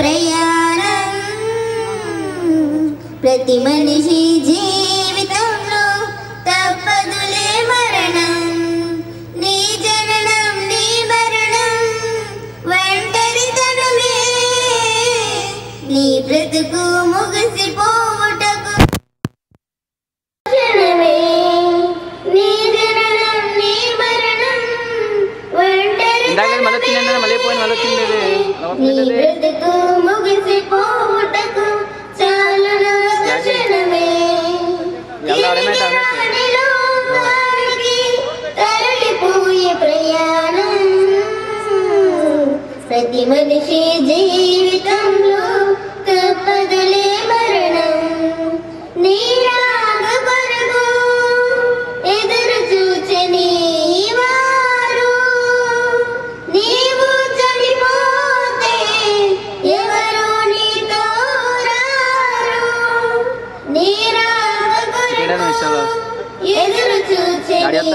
ప్రయాణం ప్రతి మనిషి జీవితంలో తప్పదులే మరణం నీ జననం నీ మరణం ఒంటరితనమే నీ బ్రతుకు ముగిసిపోవుటకు క్షణమే నీ జననం నీ మరణం నీ బ్రతుకు ముగిసిపోవుటకు చాలును ఒక క్షణమే తరలిపోయే ప్రయాణం ప్రతి మనిషి జీవితంలో తప్పదులే మరణం నీ రాక కొరకు ఎదురు చూచని వారు నీవు చనిపోతే ఎవరు నీతో రారు నీ రాక కొరకు ఎదురు చూచని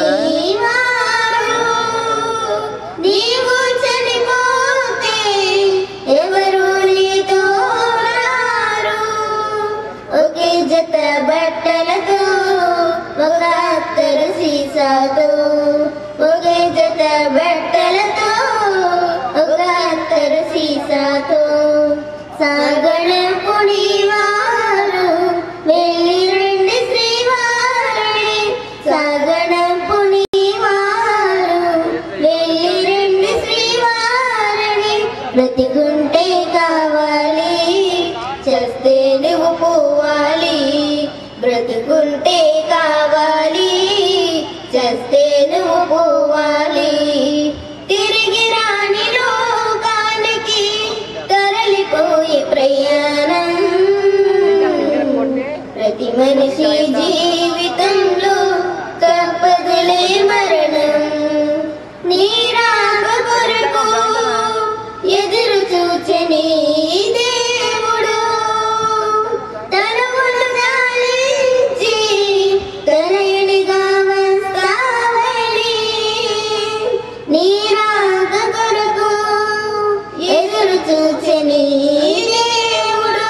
వారు నీవు చనిపోతే ఎవరు నీతో రారు ఒకే జత బట్టలతో ఒక అత్తరు సీసాతో ఒకే జత బట్టలతో ఒక అత్తరు సీసాతో సాగణపు నీవారు వెళ్ళి రండి శ్రీవారుని సాగణపు నీవారు వెళ్ళి రండి శ్రీవారుని బ్రతికుంటే కావాలి చేస్తే నువ్వు పోవాలి బ్రతుకుంటే కావాలి చేస్తే నువ్వు పోవాలి తిరిగి రాని లోకానికి తరలిపోయే ప్రయాణం ప్రతి మనిషి జీవితంలో తప్పదులే మరణం నీ రాక కొరకు ఎదురు చూచని దేవుడు తనమును దాలించి తనయునిగా వస్తావని నీ రాక కొరకు ఎదురు చూచని దేవుడు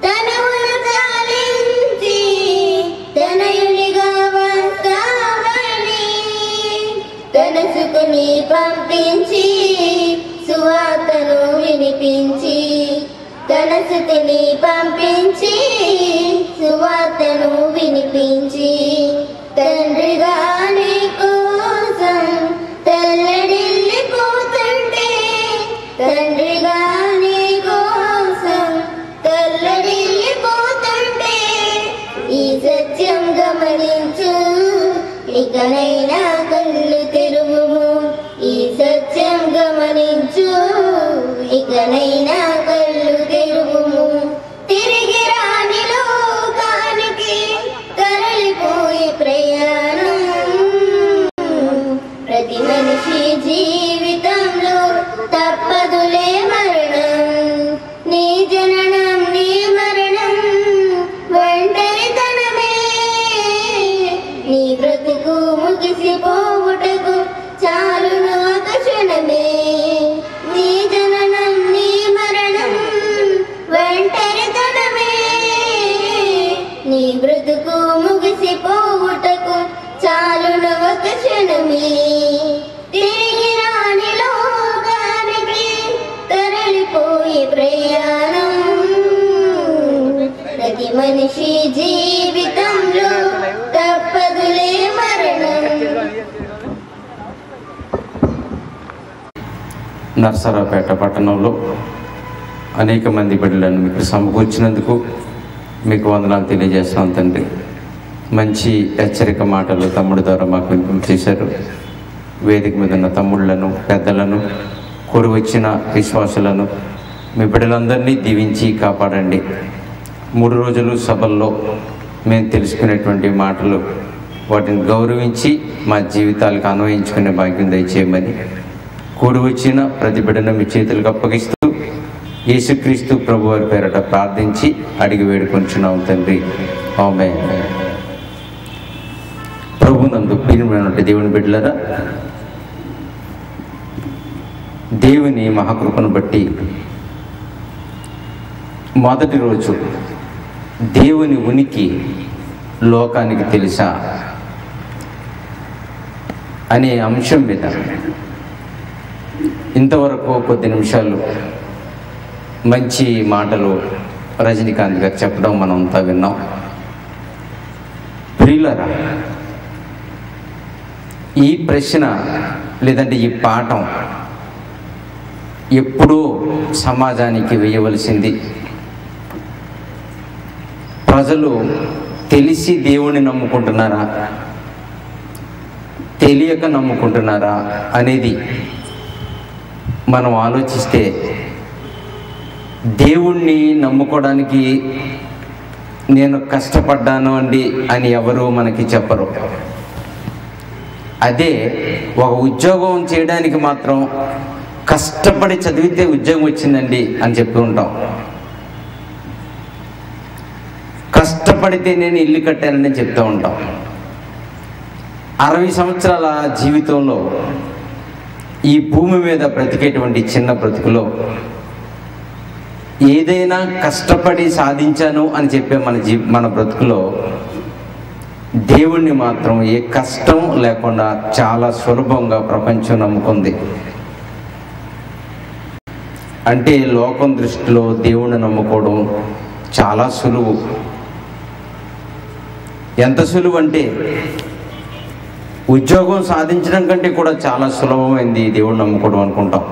తనమును దాలించి తనయునిగా వస్తావని తనసుకుని పంపించి సువార్తను వినిపించి తనసుకుని పంపించి సువార్తను వినిపించి తండ్రిగా నీ కోసం తల్లడిల్లిపోతుంటే తండ్రిగా నీ కోసం తల్లడిల్లిపోతుంటే ఈ సత్యం గమనించు ఇకనైనా కళ్ళు తెరువుము ఈ సత్యం గమనించు ఇకనైనా కళ్ళు తెరువుము తిరిగి రాని లోకానికి తరలిపోయే ప్రయాణం ప్రతి మనిషి జీవితంలో తప్పదులే మరణం నీ జననం నీ మరణం ఒంటరితనమే నీ బ్రతుకు ముగిసిపోవుటకు చాలును ఒక క్షణమే నీ జననం నీ మరణం ఒంటరితనమే నీ బ్రతుకు ముగిసిపోవుటకు చాలును ఒక క్షణమే తిరిగి రాని లోకానికి తరలిపోయే ప్రయాణం ప్రతి మనిషి జీవితంలో తప్పదులే మరణం. నర్సరావుపేట పట్టణంలో అనేక మంది బిడ్డలను మీకు సమకూర్చినందుకు మీకు వందనాలు తెలియజేస్తున్నాం తండ్రి. మంచి హెచ్చరిక మాటలు తమ్ముడు ద్వారా మాకు వినిపించేశారు. వేదిక మీద ఉన్న తమ్ముళ్లను పెద్దలను కూడి వచ్చిన విశ్వాసులను మీ బిడ్డలందరినీ దీవించి కాపాడండి. 3 రోజులు సభల్లో మేము తెలుసుకునేటువంటి మాటలు వాటిని గౌరవించి మా జీవితాలకు అన్వయించుకునే భాగ్యం దయచేయమని కూడి వచ్చిన ప్రతి బిడ్డను మీ చేతులకు అప్పగిస్తూ యేసుక్రీస్తు ప్రభు వారి పేరట ప్రార్థించి అడిగి వేడుకొంచున్నాం తండ్రి. ఆమేన్. ప్రభునందు ప్రియమైనటువంటి దేవుని బిడ్డలారా, దేవుని మహాకృపను బట్టి మొదటి రోజు దేవుని ఉనికి లోకానికి తెలుసా అనే అంశం మీద ఇంతవరకు కొద్ది నిమిషాలు మంచి మాటలు రజనీకాంత్ గారు చెప్పడం మనం అంతా విన్నాం. ప్రియులారా, ఈ ప్రశ్న లేదంటే ఈ పాఠం ఎప్పుడూ సమాజానికి వేయవలసింది. ప్రజలు తెలిసి దేవుణ్ణి నమ్ముకుంటున్నారా, తెలియక నమ్ముకుంటున్నారా అనేది మనం ఆలోచిస్తే దేవుణ్ణి నమ్ముకోవడానికి నేను కష్టపడ్డాను అండి అని ఎవరు మనకి చెప్పరు. అదే ఒక ఉద్యోగం చేయడానికి మాత్రం కష్టపడి చదివితే ఉద్యోగం వచ్చిందండి అని చెప్తూ ఉంటాం. కష్టపడితే నేను ఇల్లు కట్టానని చెప్తూ ఉంటాం. 60 సంవత్సరాల జీవితంలో ఈ భూమి మీద బ్రతికేటువంటి చిన్న బ్రతుకులో ఏదైనా కష్టపడి సాధించాను అని చెప్పే మన బ్రతుకులో దేవుణ్ణి మాత్రం ఏ కష్టం లేకుండా చాలా సులభంగా ప్రపంచం నమ్ముకుంది. అంటే లోకం దృష్టిలో దేవుణ్ణి నమ్ముకోవడం చాలా సులువు. ఎంత సులువు అంటే ఉద్యోగం సాధించడం కంటే కూడా చాలా సులభమైంది దేవుణ్ణి నమ్ముకోవడం అనుకుంటాం.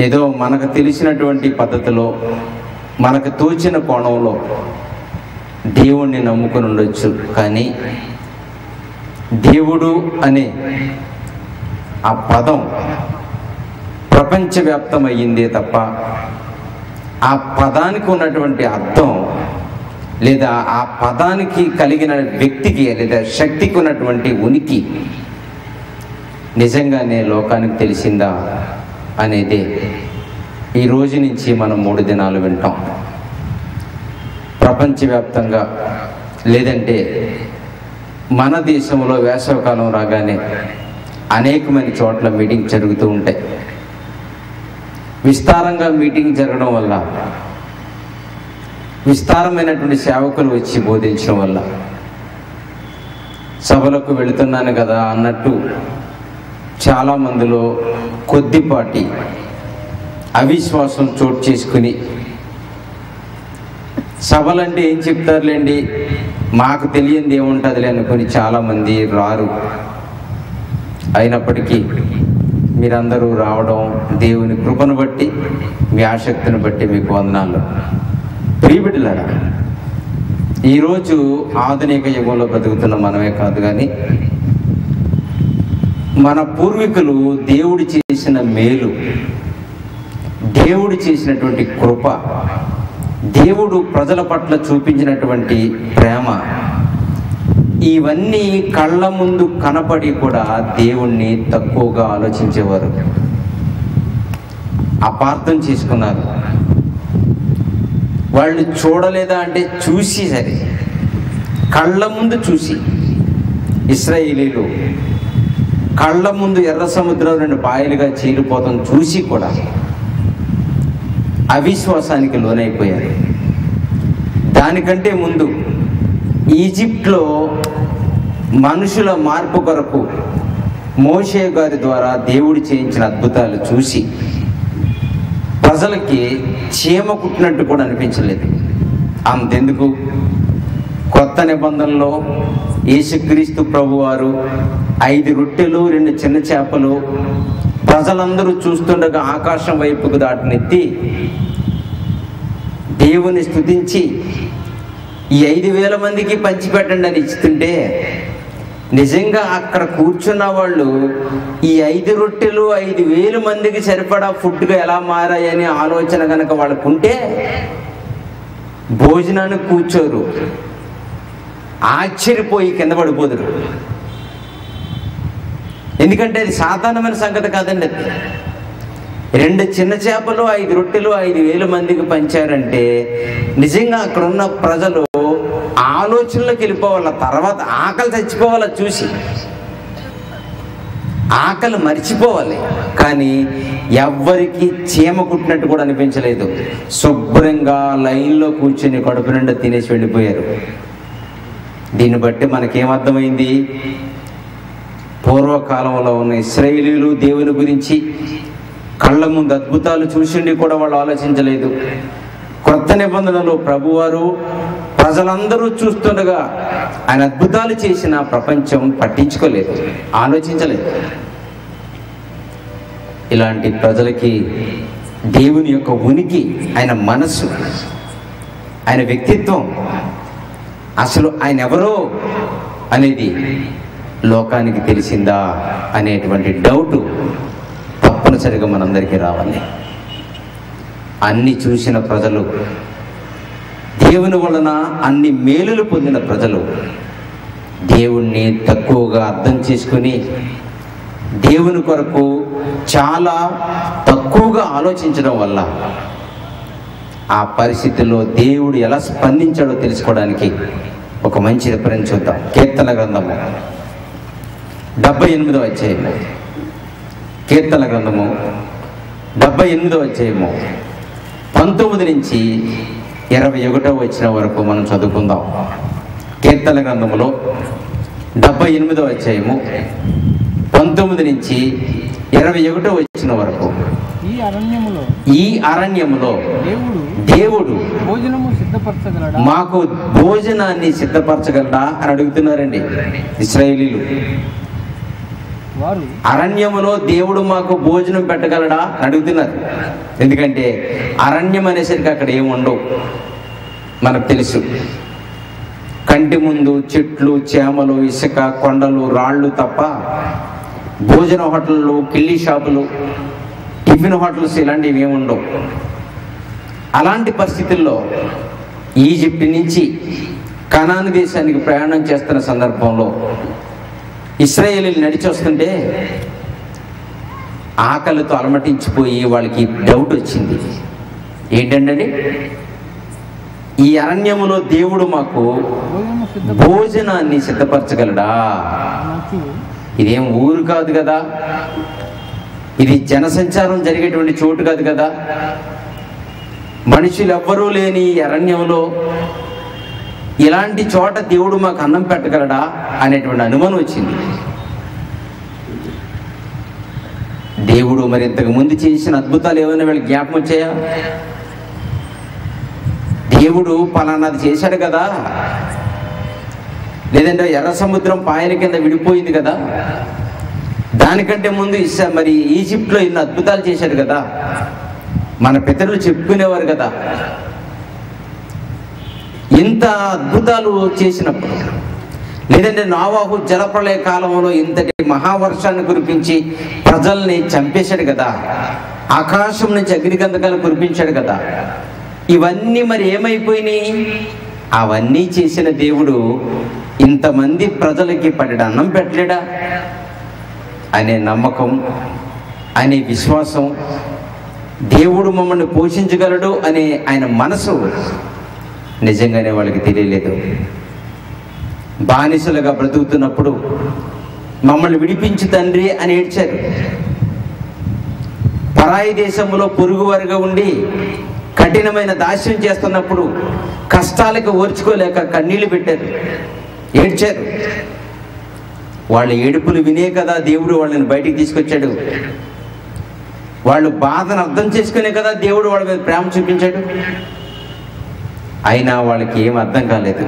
ఏదో మనకు తెలిసినటువంటి పద్ధతిలో మనకు తోచిన కోణంలో దేవుణ్ణి నమ్ముకుని ఉండొచ్చు. కానీ దేవుడు అనే ఆ పదం ప్రపంచవ్యాప్తమయ్యిందే తప్ప ఆ పదానికి ఉన్నటువంటి అర్థం లేదా ఆ పదానికి కలిగిన వ్యక్తికి లేదా శక్తికి ఉన్నటువంటి ఉనికి నిజంగానే లోకానికి తెలిసిందా అనేది ఈ రోజు నుంచి మనం 3 దినాలు వింటాం. ప్రపంచవ్యాప్తంగా లేదంటే మన దేశంలో వేసవికాలం రాగానే అనేకమైన చోట్ల మీటింగ్ జరుగుతూ ఉంటాయి. విస్తారంగా మీటింగ్ జరగడం వల్ల, విస్తారమైనటువంటి సేవకులు వచ్చి బోధించడం వల్ల సభలకు వెళుతున్నాను కదా అన్నట్టు చాలామందిలో కొద్దిపాటి అవిశ్వాసం చోటు చేసుకుని సభలంటే ఏం చెప్తారులేండి, మాకు తెలియంది ఏముంటుందిలే అనుకుని చాలామంది రారు. అయినప్పటికీ మీరందరూ రావడం దేవుని కృపను బట్టి, మీ ఆసక్తిని బట్టి మీకు వందనాలు. ప్రియబిడ్డలారా, ఈరోజు ఆధునిక యుగంలో బతుకుతున్న మనమే కాదు కానీ మన పూర్వీకులు దేవుడు చేసిన మేలు, దేవుడు చేసినటువంటి కృప, దేవుడు ప్రజల పట్ల చూపించినటువంటి ప్రేమ, ఇవన్నీ కళ్ళ ముందు కనపడి కూడా దేవుణ్ణి తక్కువగా ఆలోచించేవారు, అపార్థం చేసుకున్నారు. వాళ్ళు చూడలేదా అంటే చూసి సరే, కళ్ళ ముందు చూసి ఇశ్రాయేలీలు కళ్ళ ముందు ఎర్ర సముద్రం 2 పాయలుగా చీలిపోతాం చూసి కూడా అవిశ్వాసానికి లోనైపోయారు. దానికంటే ముందు ఈజిప్ట్లో మనుషుల మార్పు కొరకు మోషే గారి ద్వారా దేవుడు చేయించిన అద్భుతాలు చూసి ప్రజలకి చీమ కుట్టినట్టు కూడా అనిపించలేదు. అంతెందుకు, కొత్త నిబంధనలో యేసుక్రీస్తు ప్రభువారు 5 రొట్టెలు 2 చిన్న చేపలు ప్రజలందరూ చూస్తుండగా ఆకాశం వైపుకు దాటనెత్తి దేవుని స్తుతించి ఈ 5,000 మందికి పంచిపెట్టండి అని ఇస్తుంటే, నిజంగా అక్కడ కూర్చున్న వాళ్ళు ఈ 5 రొట్టెలు 5,000 మందికి సరిపడా ఫుడ్గా ఎలా మారాయని ఆలోచన కనుక వాళ్ళకుంటే భోజనానికి కూర్చోరు, ఆశ్చర్యపోయి కింద పడిపోదురు. ఎందుకంటే అది సాధారణమైన సంగతి కాదండి. 2 చిన్న చేపలు 5 రొట్టెలు 5,000 మందికి పంచారంటే నిజంగా అక్కడ ఉన్న ప్రజలు ఆలోచనలోకి వెళ్ళిపోవాల, తర్వాత ఆకలి చచ్చిపోవాల చూసి. ఆకలి మర్చిపోవాలి, కానీ ఎవ్వరికి చీమ కుట్టినట్టు కూడా అనిపించలేదు. శుభ్రంగా లైన్లో కూర్చొని కడుపు నిండా తినేసి వెళ్ళిపోయారు. దీన్ని బట్టి మనకేమర్థమైంది? పూర్వకాలంలో ఉన్న ఇశ్రాయేలీయులు దేవుని గురించి కళ్ళ ముందు అద్భుతాలు చూసిండి కూడా వాళ్ళు ఆలోచించలేదు. కొత్త నిబంధనలో ప్రభువారు ప్రజలందరూ చూస్తుండగా ఆయన అద్భుతాలు చేసిన ప్రపంచం పట్టించుకోలేదు, ఆలోచించలేదు. ఇలాంటి ప్రజలకి దేవుని యొక్క ఉనికి, ఆయన మనస్సు, ఆయన వ్యక్తిత్వం, అసలు ఆయన ఎవరో అనేది లోకానికి తెలిసిందా అనేటువంటి డౌట్ తప్పనిసరిగా మనందరికీ రావాలి. అన్ని చూసిన ప్రజలు, దేవుని వలన అన్ని మేలులు పొందిన ప్రజలు దేవుణ్ణి తక్కువగా అర్థం చేసుకుని దేవుని కొరకు చాలా తక్కువగా ఆలోచించడం వల్ల ఆ పరిస్థితుల్లో దేవుడు ఎలా స్పందించాడో తెలుసుకోవడానికి ఒక మంచి రిఫరెన్స్ చూద్దాం. కీర్తన గ్రంథము 78వ అధ్యాయము, కీర్తన గ్రంథము 78వ అధ్యాయము 19 నుంచి 21వ వచనం వరకు మనం చదువుకుందాం. కీర్తన గ్రంథములో 78వ అధ్యాయము 19 నుంచి 21వ వచనం వరకు. ఈ అరణ్యములో దేవుడు మాకు భోజనాన్ని సిద్ధపరచగలడా అని అడుగుతున్నారండి ఇశ్రాయేలీయులు. అరణ్యములో దేవుడు మాకు భోజనం పెట్టగలడా అని అడుగుతున్నారు. ఎందుకంటే అరణ్యం అనేసరికి అక్కడ ఏముండవు, మనకు తెలుసు. కంటి ముందు చెట్లు, చేమలు, ఇసుక, కొండలు, రాళ్ళు తప్ప భోజన హోటళ్ళు, కిళ్ళీ షాపులు, టిఫిన్ హోటల్స్ ఇలాంటివి ఏముండవు. అలాంటి పరిస్థితుల్లో ఈజిప్ట్ నుంచి కనాను దేశానికి ప్రయాణం చేస్తున్న సందర్భంలో ఇశ్రాయేలీయులు నడిచి వస్తుంటే ఆకలితో అలమటించిపోయి వాళ్ళకి డౌట్ వచ్చింది. ఏంటండి, ఈ అరణ్యములో దేవుడు మాకు భోజనాన్ని సిద్ధపరచగలడా? ఇదేం ఊరు కాదు కదా, ఇది జనసంచారం జరిగేటువంటి చోటు కాదు కదా, మనుషులు ఎవ్వరూ లేని ఈ అరణ్యంలో ఇలాంటి చోట దేవుడు మాకు అన్నం పెట్టగలడా అనేటువంటి అనుమానం వచ్చింది. దేవుడు మరి ఇంతకు ముందు చేసిన అద్భుతాలు ఏమైనా వీళ్ళకి జ్ఞాపకం వచ్చాయా? దేవుడు పలానాది చేశాడు కదా, లేదంటే ఎర్ర సముద్రం పాయల కింద విడిపోయింది కదా, దానికంటే ముందు మరి ఈజిప్ట్లో ఇన్ని అద్భుతాలు చేశాడు కదా, మన పితరులు చెప్పుకునేవారు కదా. ఇంత అద్భుతాలు చేసినప్పుడు, లేదంటే నోవాహు జలప్రళయ కాలంలో ఇంతటి మహావర్షాన్ని కురిపించి ప్రజల్ని చంపేశాడు కదా, ఆకాశం నుంచి అగ్నిగంధకాలు కురిపించాడు కదా, ఇవన్నీ మరి ఏమైపోయినాయి? అవన్నీ చేసిన దేవుడు ఇంతమంది ప్రజలకి పడేడు అన్నం పెట్టలేడా అనే నమ్మకం, అనే విశ్వాసం, దేవుడు మమ్మల్ని పోషించగలడు అనే ఆయన మనసు నిజంగానే వాళ్ళకి తెలియలేదు. బానిసలుగా బ్రతుకుతున్నప్పుడు మమ్మల్ని విడిపించు తండ్రి అని ఏడ్చారు. పరాయి దేశంలో పొరుగువారుగా ఉండి కఠినమైన దాస్యం చేస్తున్నప్పుడు కష్టాలకు ఓర్చుకోలేక కన్నీళ్లు పెట్టారు, ఏడ్చారు. వాళ్ళ ఏడుపులు వినే కదా దేవుడు వాళ్ళని బయటికి తీసుకొచ్చాడు. వాళ్ళు బాధను అర్థం చేసుకునే కదా దేవుడు వాళ్ళ మీద ప్రేమ చూపించాడు. అయినా వాళ్ళకి ఏం అర్థం కాలేదు,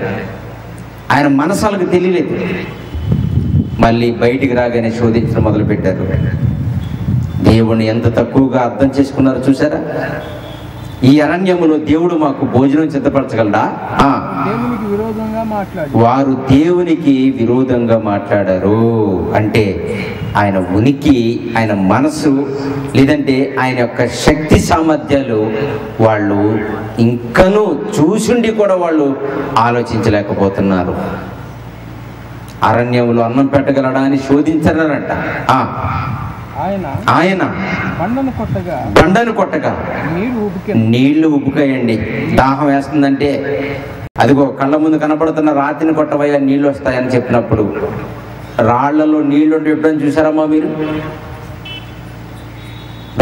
ఆయన మనసు వాళ్ళకి తెలియలేదు. మళ్ళీ బయటికి రాగానే శోధించడం మొదలుపెట్టారు. దేవుణ్ణి ఎంత తక్కువగా అర్థం చేసుకున్నారో చూసారా? ఈ అరణ్యములో దేవుడు మాకు భోజనం సిద్ధపరచగలడా? వారు దేవునికి విరోధంగా మాట్లాడారు. అంటే ఆయన ఉనికి, ఆయన మనసు, లేదంటే ఆయన యొక్క శక్తి సామర్థ్యాలు వాళ్ళు ఇంకనూ చూసుండి కూడా వాళ్ళు ఆలోచించలేకపోతున్నారు. అరణ్యంలో అన్నం పెట్టగలడా అని శోధించారంట. ఆయన బండను కొట్టగా నీళ్లు ఉబ్బుకాయండి. దాహం వేస్తుందంటే అదిగో కళ్ళ ముందు కనపడుతున్న రాతిని కొట్టవయ్యా నీళ్లు వస్తాయని చెప్పినప్పుడు రాళ్లలో నీళ్లు ఉంటే ఎప్పుడైనా చూసారమ్మా మీరు?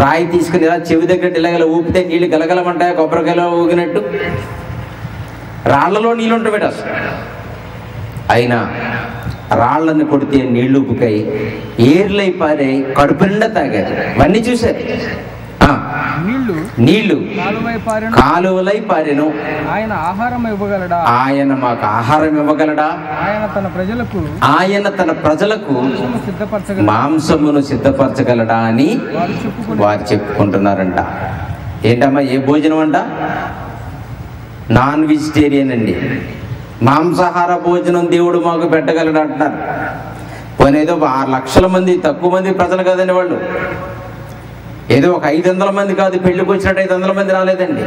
రాయి తీసుకుని ఇలా చెవి దగ్గర ఇలాగల ఊపితే నీళ్ళు గలగలమంటాయా కొబ్బరికాయలో ఊగినట్టు? రాళ్లలో నీళ్ళు ఉంటాయి అసలు. అయినా రాళ్ళని కొడితే నీళ్లు ఉప్పుకాయి, ఏర్లై పారాయి, కడుపు నిండా తాగారు. ఇవన్నీ చూశారు. నీళ్లు కాలువలై పారెను. ఆయన ఆహారం ఇవ్వగలడా? ఆయన మాకు ఆహారం ఇవ్వగలడా? ఆయన తన ప్రజలకు మాంసమును సిద్ధపరచగలడా అని వారు చెప్పుకుంటున్నారంట. ఏంటమ్మా, ఏ భోజనం అంట? నాన్ వెజిటేరియన్ అండి. మాంసాహార భోజనం దేవుడు మాకు పెట్టగలడు అంటున్నారు. పోనేదో 6 లక్షల మంది, తక్కువ మంది ప్రజలు కదండి వాళ్ళు. ఏదో ఒక 500 మంది కాదు, పెళ్లికి వచ్చినట్టు 500 మంది రాలేదండి.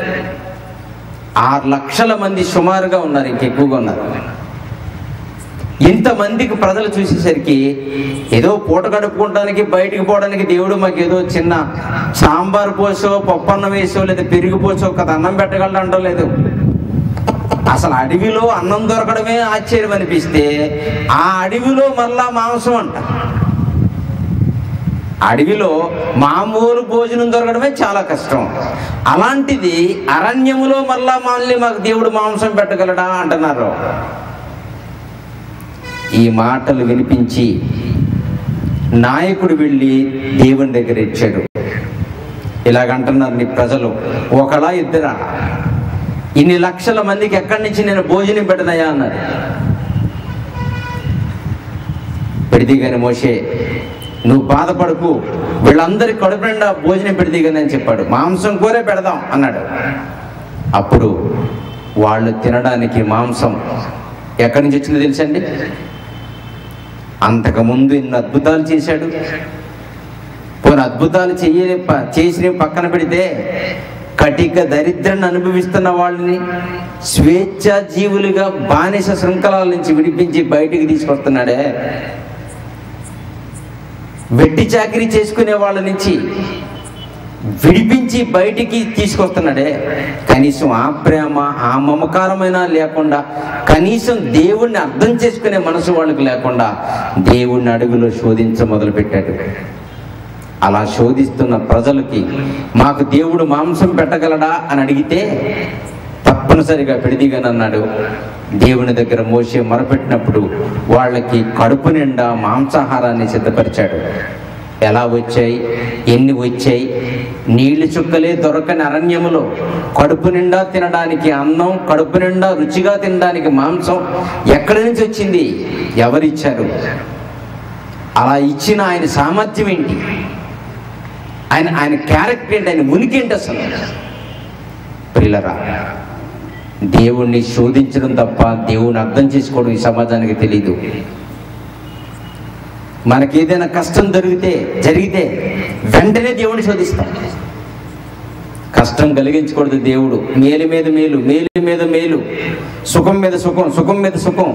6 లక్షల మంది సుమారుగా ఉన్నారు, ఇంకెక్కువగా ఉన్నారు. ఇంతమందికి ప్రజలు చూసేసరికి ఏదో పూట గడుపుకోవడానికి బయటికి పోవడానికి దేవుడు మాకు ఏదో చిన్న సాంబార్ పోసో, పప్పన్నం వేసో, లేదా పెరుగు పోసో ఒక అన్నం పెట్టగలడు అంటం లేదు. అసలు అడవిలో అన్నం దొరకడమే ఆశ్చర్యం అనిపిస్తే, ఆ అడవిలో మళ్ళా మాంసం అంట. అడవిలో మామూలు భోజనం దొరకడమే చాలా కష్టం. అలాంటిది అరణ్యములో మళ్ళీ మాకు దేవుడు మాంసం పెట్టగలడా అంటున్నారు. ఈ మాటలు వినిపించి నాయకుడు వెళ్ళి దేవుని దగ్గర ఇచ్చాడు. ఇలాగంటున్నారు నీ ప్రజలు, ఒకలా ఇద్దరా? ఇన్ని లక్షల మందికి ఎక్కడి నుంచి నేను భోజనం పెట్టనయా అన్నారు. పెడితే కానీ మోషే, నువ్వు బాధపడకు, వీళ్ళందరికీ కడుపు నిండా భోజనం పెడితే కానీ అని చెప్పాడు. మాంసం కూరే పెడదాం అన్నాడు. అప్పుడు వాళ్ళు తినడానికి మాంసం ఎక్కడి నుంచి వచ్చిందో తెలుసండి? అంతకుముందు ఇన్ని అద్భుతాలు చేశాడు. కొన్ని అద్భుతాలు చేసిన పక్కన పెడితే, కటిక దరిద్రాన్ని అనుభవిస్తున్న వాళ్ళని స్వేచ్ఛా జీవులుగా బానిస శృంఖలాల నుంచి విడిపించి బయటికి తీసుకొస్తున్నాడే, వెట్టి చాకిరీ చేసుకునే వాళ్ళ నుంచి విడిపించి బయటికి తీసుకొస్తున్నాడే, కనీసం ఆ ప్రేమ, ఆ మమకారమైన లేకుండా, కనీసం దేవుణ్ణి అర్థం చేసుకునే మనసు వాళ్ళకి లేకుండా దేవుణ్ణి అడుగులో శోధించ మొదలుపెట్టాడు. అలా శోధిస్తున్న ప్రజలకి మాకు దేవుడు మాంసం పెట్టగలడా అని అడిగితే తప్పనిసరిగా పెడిదిగానన్నాడు. దేవుని దగ్గర మోషే మొరపెట్టినప్పుడు వాళ్ళకి కడుపు నిండా మాంసాహారాన్ని సిద్ధపరిచాడు. ఎలా వచ్చాయి, ఎన్ని వచ్చాయి? నీళ్లు చుక్కలే దొరకని అరణ్యములో కడుపు నిండా తినడానికి అన్నం, కడుపు నిండా రుచిగా తినడానికి మాంసం ఎక్కడి నుంచి వచ్చింది? ఎవరిచ్చారు? అలా ఇచ్చిన ఆయన సామర్థ్యం ఏంటి? ఆయన క్యారెక్టర్ ఏంటి? ఆయన ఉనికి ఏంటి? అసలు ప్రియులరా, దేవుణ్ణి శోధించడం తప్ప దేవుని అర్థం చేసుకోవడం ఈ సమాజానికి తెలీదు. మనకేదైనా కష్టం జరిగితే వెంటనే దేవుణ్ణి శోధిస్తాం. కష్టం కలిగించకూడదు దేవుడు. మేలు మీద మేలు, మేలు మీద మేలు, సుఖం మీద సుఖం, సుఖం మీద సుఖం,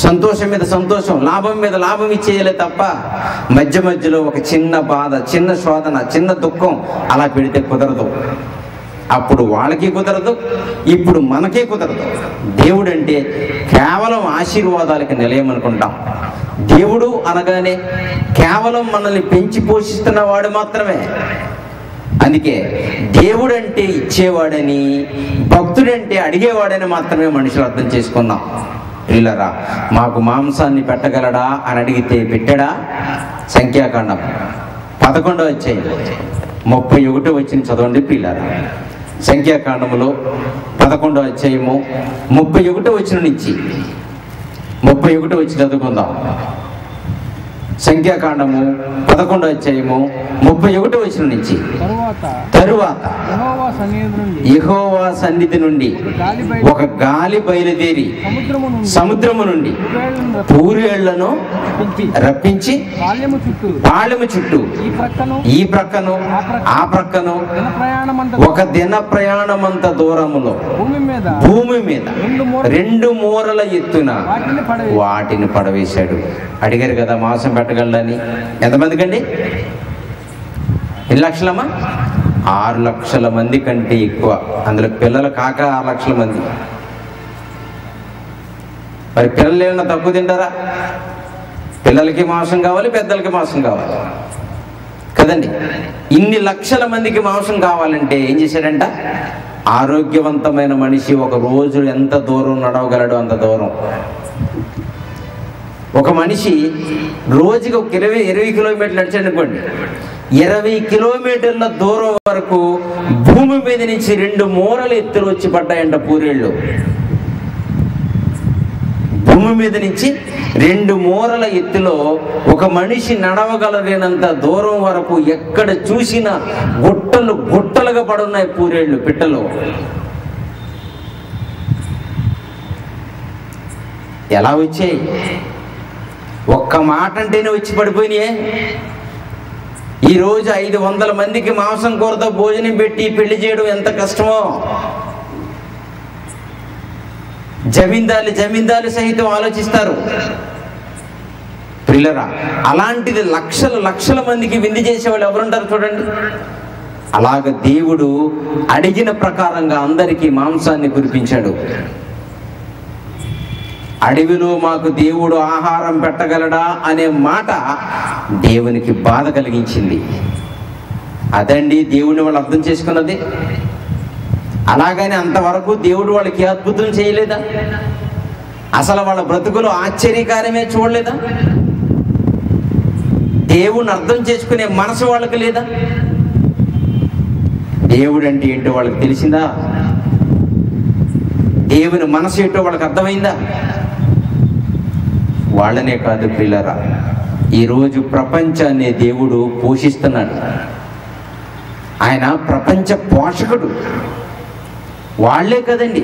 సంతోషం మీద సంతోషం, లాభం మీద లాభం ఇచ్చేయాలి తప్ప మధ్య మధ్యలో ఒక చిన్న బాధ, చిన్న శోధన, చిన్న దుఃఖం అలా పెడితే కుదరదు. అప్పుడు వాళ్ళకి కుదరదు, ఇప్పుడు మనకే కుదరదు. దేవుడు అంటే కేవలం ఆశీర్వాదాలకి నిలయం అనుకుంటాం. దేవుడు అనగానే కేవలం మనల్ని పెంచి పోషిస్తున్న వాడు మాత్రమే. అందుకే దేవుడంటే ఇచ్చేవాడని, భక్తుడంటే అడిగేవాడని మాత్రమే మనుషులు అర్థం చేసుకున్నాం. ప్రియులరా, మాకు మాంసాన్ని పెట్టగలడా అని అడిగితే పెట్టాడా? సంఖ్యాకాండం 11వ అధ్యాయం 31వ వచనం చదవండి ప్రియులరా. సంఖ్యాకాండములో 11వ అధ్యాయము 31వ వచనం నుంచి 31వ వచనం చదువుకుందాం. సంఖ్యాకాండము 11వ అధ్యాయము 31వ వచనం నుంచి. తరువాత యెహోవా సన్నిధి నుండి ఒక గాలి బయలుదేరి సముద్రము నుండి పూరేళ్లను రప్పించి పాళెము చుట్టూ ఈ ప్రక్కను ఆ ప్రక్కను ఒక దిన ప్రయాణమంత దూరములో భూమి మీద 2 మూరల ఎత్తున వాటిని పడవేశాడు. అడిగారు కదా మాంసం పెట్టగలడని. ఎంతమందికి అండి? ఎన్ని లక్షలమ్మా? 6 లక్షల మంది కంటే ఎక్కువ. అందులో పిల్లలు కాక 6 లక్షల మంది. మరి పిల్లలు ఏమన్నా తక్కువ తింటారా? పిల్లలకి మాంసం కావాలి, పెద్దలకి మాంసం కావాలి కదండి. ఇన్ని లక్షల మందికి మాంసం కావాలంటే ఏం చేశాడంట? ఆరోగ్యవంతమైన మనిషి ఒక రోజు ఎంత దూరం నడవగలడు అంత దూరం. ఒక మనిషి రోజుకి ఒక 20 కిలోమీటర్లు నడిచాడు అనుకోండి, 20 కిలోమీటర్ల దూరం వరకు భూమి మీద నుంచి 2 మూరల ఎత్తులు వచ్చి పడ్డాయంట పూరేళ్ళు. భూమి మీద నుంచి 2 మూరల ఎత్తులో ఒక మనిషి నడవగలలేనంత దూరం వరకు ఎక్కడ చూసినా గుట్టలు గుట్టలుగా పడున్నాయి పూరేళ్ళు, పిట్టలు. ఎలా వచ్చాయి? ఒక్క మాట అంటేనే వచ్చి పడిపోయినాయే. ఈరోజు 500 మందికి మాంసం కూరతో భోజనం పెట్టి పెళ్లి చేయడం ఎంత కష్టమో జమీందారులు సహితం ఆలోచిస్తారు పిల్లరా. అలాంటిది లక్షల మందికి విందు చేసేవాళ్ళు ఎవరుంటారు చూడండి. అలాగ దేవుడు అడిగిన ప్రకారంగా అందరికీ మాంసాన్ని కురిపించాడు. అడవిలో మాకు దేవుడు ఆహారం పెట్టగలడా అనే మాట దేవునికి బాధ కలిగించింది. అదండి దేవుడిని వాళ్ళు అర్థం చేసుకున్నది. అలాగని అంతవరకు దేవుడు వాళ్ళకి అద్భుతం చేయలేదా? అసలు వాళ్ళ బ్రతుకులో ఆశ్చర్యకార్యమే చూడలేదా? దేవుడిని అర్థం చేసుకునే మనసు వాళ్ళకి లేదా? దేవుడు అంటే ఏంటో వాళ్ళకి తెలిసిందా? దేవుని మనసు ఏంటో వాళ్ళకి అర్థమైందా? వాళ్ళనే కాదు పిల్లరా, ఈరోజు ప్రపంచాన్ని దేవుడు పోషిస్తున్నాడు. ఆయన ప్రపంచ పోషకుడు. వాళ్లే కదండి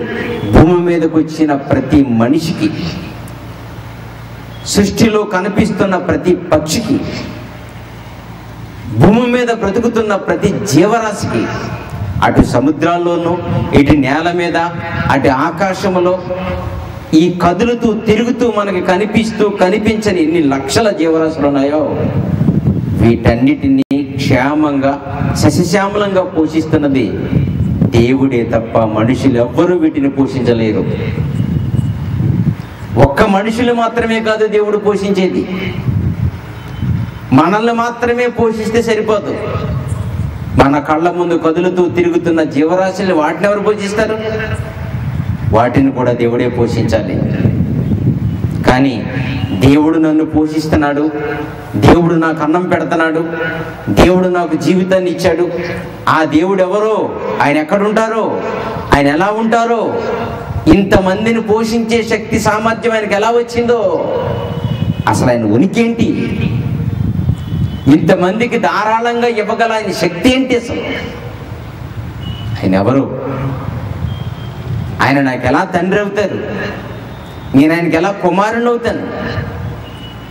భూమి మీదకు వచ్చిన ప్రతి మనిషికి, సృష్టిలో కనిపిస్తున్న ప్రతి పక్షికి, భూమి మీద బ్రతుకుతున్న ప్రతి జీవరాశికి, అటు సముద్రాల్లోనూ, ఇటు నేల మీద, అటు ఆకాశములో, ఈ కదులుతూ తిరుగుతూ మనకి కనిపిస్తూ కనిపించని ఎన్ని లక్షల జీవరాశులు ఉన్నాయో వీటన్నిటినీ క్షేమంగా సస్యశ్యామలంగా పోషిస్తున్నది దేవుడే తప్ప మనుషులు ఎవ్వరూ వీటిని పోషించలేరు. ఒక్క మనుషులు మాత్రమే కాదు దేవుడు పోషించేది. మనల్ని మాత్రమే పోషిస్తే సరిపోదు. మన కళ్ళ ముందు కదులుతూ తిరుగుతున్న జీవరాశులు వాటిని ఎవరు పోషిస్తారు? వాటిని కూడా దేవుడే పోషించాలి. కానీ దేవుడు నన్ను పోషిస్తున్నాడు, దేవుడు నాకు అన్నం పెడుతున్నాడు, దేవుడు నాకు జీవితాన్ని ఇచ్చాడు. ఆ దేవుడు ఎవరో, ఆయన ఎక్కడుంటారో, ఆయన ఎలా ఉంటారో, ఇంతమందిని పోషించే శక్తి సామర్థ్యం ఆయనకి ఎలా వచ్చిందో, అసలు ఆయన ఉనికి ఏంటి, ఇంతమందికి ధారాళంగా ఇవ్వగల ఆయన శక్తి ఏంటి, అసలు ఆయన ఎవరు, ఆయన నాకు ఎలా తండ్రి అవుతారు, నేను ఆయనకి ఎలా కుమారుని అవుతాను?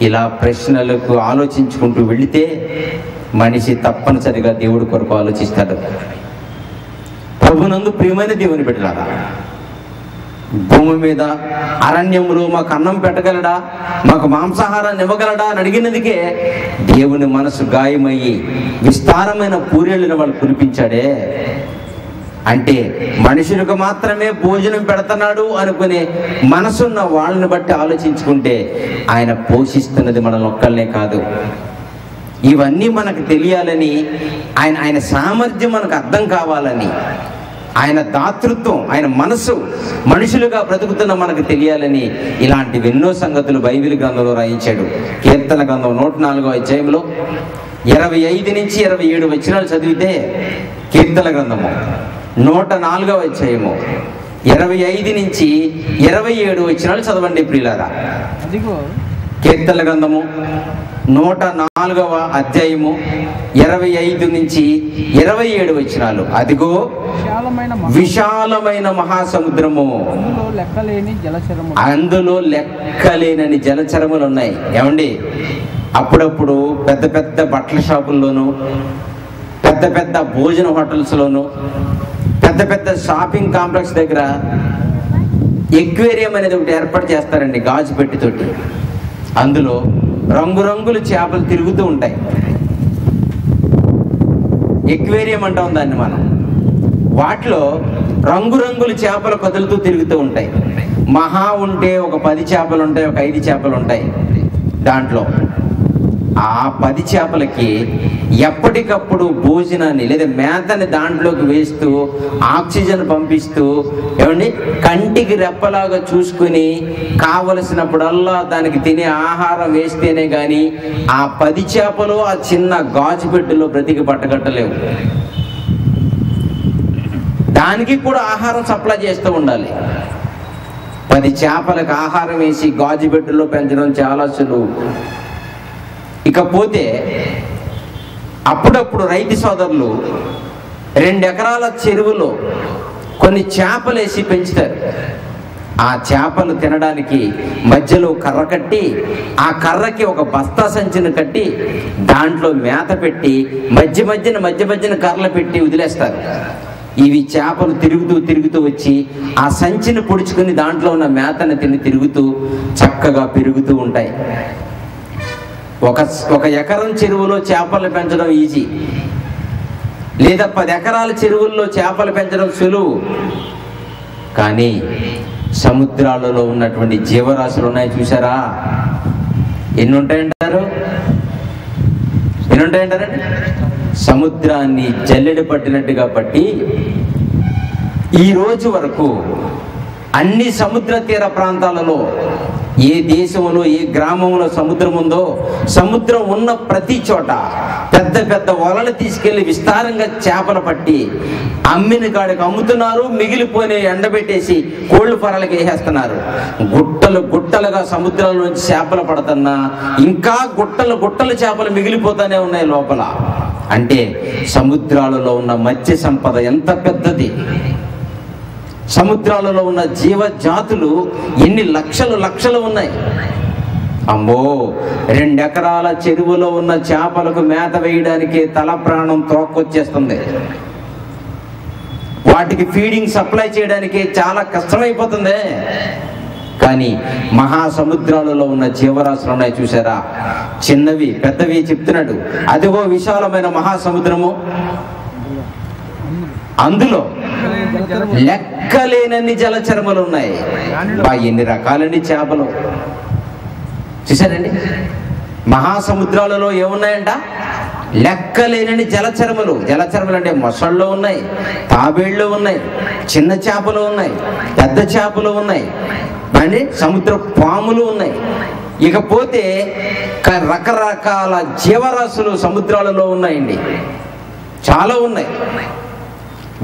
ఇలా ప్రశ్నలకు ఆలోచించుకుంటూ వెళితే మనిషి తప్పనిసరిగా దేవుడి కొరకు ఆలోచిస్తాడు. ప్రభునందు ప్రియమైన దేవుని బిడ్డలారా, భూమి మీద అరణ్యములో మాకు అన్నం పెట్టగలడా, మాకు మాంసాహారాన్ని ఇవ్వగలడా అని అడిగినందుకే దేవుని మనసు గాయమయ్యి విస్తారమైన పూరేళ్ళను వాళ్ళు కురిపించాడే. అంటే మనుషులకు మాత్రమే భోజనం పెడుతున్నాడు అనుకునే మనసున్న వాళ్ళని బట్టి ఆలోచించుకుంటే ఆయన పోషిస్తున్నది మనల్ని ఒక్కళ్ళనే కాదు. ఇవన్నీ మనకు తెలియాలని, ఆయన సామర్థ్యం మనకు అర్థం కావాలని, ఆయన దాతృత్వం, ఆయన మనసు మనుషులుగా బ్రతుకుతున్న మనకు తెలియాలని ఇలాంటివి ఎన్నో సంగతులు బైబిల్ గ్రంథంలో రాయించాడు. కీర్తన గ్రంథం 104వ అధ్యాయంలో 25 నుంచి 27 వచనాలు చదివితే, కీర్తన గ్రంథము 104వ అధ్యాయము 25 నుంచి 27 వచనాలు చదవండి ప్రియులారా. కీర్తన గ్రంథము 104వ అధ్యాయము 25 నుంచి 27 వచనాలు. అదిగో విశాలమైన మహాసముద్రము, అందులో లెక్కలేనని జలచరములు ఉన్నాయి. ఏమండి, అప్పుడప్పుడు పెద్ద పెద్ద బట్టల షాపుల్లోనూ, పెద్ద పెద్ద భోజన హోటల్స్లోనూ, పెద్ద పెద్ద షాపింగ్ కాంప్లెక్స్ దగ్గర ఎక్వేరియం అనేది ఒకటి ఏర్పాటు చేస్తారండి, గాజు పెట్టితోటి. అందులో రంగురంగుల చేపలు తిరుగుతూ ఉంటాయి. ఎక్వేరియం అంటాం దాన్ని మనం. వాటిలో రంగురంగుల చేపలు కదులుతూ తిరుగుతూ ఉంటాయి. మహా ఉంటే ఒక 10 చేపలు ఉంటాయి, ఒక 5 చేపలు ఉంటాయి. దాంట్లో ఆ 10 చేపలకి ఎప్పటికప్పుడు భోజనాన్ని లేదా మేతని దాంట్లోకి వేస్తూ ఆక్సిజన్ పంపిస్తూ ఏమండి కంటికి రెప్పలాగా చూసుకుని కావలసినప్పుడల్లా దానికి తినే ఆహారం వేస్తేనే కానీ ఆ 10 చేపలు ఆ చిన్న గాజు పెట్టెలో బ్రతికి పట్టగట్టలేవు. దానికి కూడా ఆహారం సప్లై చేస్తూ ఉండాలి. 10 చేపలకు ఆహారం వేసి గాజు పెట్టెలో పెంచడం చాలా సులువు. ఇకపోతే అప్పుడప్పుడు రైతు సోదరులు 2 ఎకరాల చెరువులో కొన్ని చేపలు వేసి పెంచుతారు. ఆ చేపలు తినడానికి మధ్యలో కర్ర కట్టి ఆ కర్రకి ఒక బస్తా సంచిని కట్టి దాంట్లో మేత పెట్టి మధ్య మధ్యన కర్రలు పెట్టి వదిలేస్తారు. ఇవి చేపలు తిరుగుతూ వచ్చి ఆ సంచిని పొడుచుకుని దాంట్లో ఉన్న మేతను తిని తిరుగుతూ చక్కగా పెరుగుతూ ఉంటాయి. ఒక ఎకరం చెరువులో చేపలు పెంచడం ఈజీ, లేదా 10 ఎకరాల చెరువుల్లో చేపలు పెంచడం సులువు. కానీ సముద్రాలలో ఉన్నటువంటి జీవరాశులు ఉన్నాయి చూసారా, ఎన్ని ఉంటాయంటారండి? సముద్రాన్ని జల్లెడ పట్టినట్టుగా పట్టి ఈ రోజు వరకు అన్ని సముద్ర తీర ప్రాంతాలలో ఏ దేశంలో ఏ గ్రామంలో సముద్రం ఉందో సముద్రం ఉన్న ప్రతి చోట పెద్ద వలలు తీసుకెళ్లి విస్తారంగా చేపలు పట్టి అమ్మిన కాడికి అమ్ముతున్నారు. మిగిలిపోయిన ఎండబెట్టేసి కోళ్లు పొరలకి వేసేస్తున్నారు. గుట్టలుగా సముద్రాల నుంచి చేపలు పడుతున్నా ఇంకా గుట్టలు చేపలు మిగిలిపోతానే ఉన్నాయి లోపల. అంటే సముద్రాలలో ఉన్న మత్స్య సంపద ఎంత పెద్దది, సముద్రాలలో ఉన్న జీవజాతులు ఎన్ని లక్షలు ఉన్నాయి. అమ్మో 2 ఎకరాల చెరువులో ఉన్న చేపలకు మేత వేయడానికి తల ప్రాణం తోక్కొచ్చేస్తుంది. వాటికి ఫీడింగ్ సప్లై చేయడానికి చాలా కష్టమైపోతుంది. కానీ మహాసముద్రాలలో ఉన్న జీవరాశులు ఉన్నాయి చూసారా, చిన్నవి పెద్దవి చెప్తున్నాడు. అదిగో విశాలమైన మహాసముద్రము, అందులో లెక్కలేనన్ని జలచరములు ఉన్నాయి. ఎన్ని రకాలండి చేపలు చూసారండి. మహాసముద్రాలలో ఏమున్నాయంట? లెక్కలేనన్ని జలచరములు అంటే మొసళ్ళు ఉన్నాయి, తాబేళ్లు ఉన్నాయి, చిన్న చేపలు ఉన్నాయి, పెద్ద చేపలు ఉన్నాయి, అండి సముద్ర పాములు ఉన్నాయి. ఇకపోతే రకరకాల జీవరాశులు సముద్రాలలో ఉన్నాయండి, చాలా ఉన్నాయి.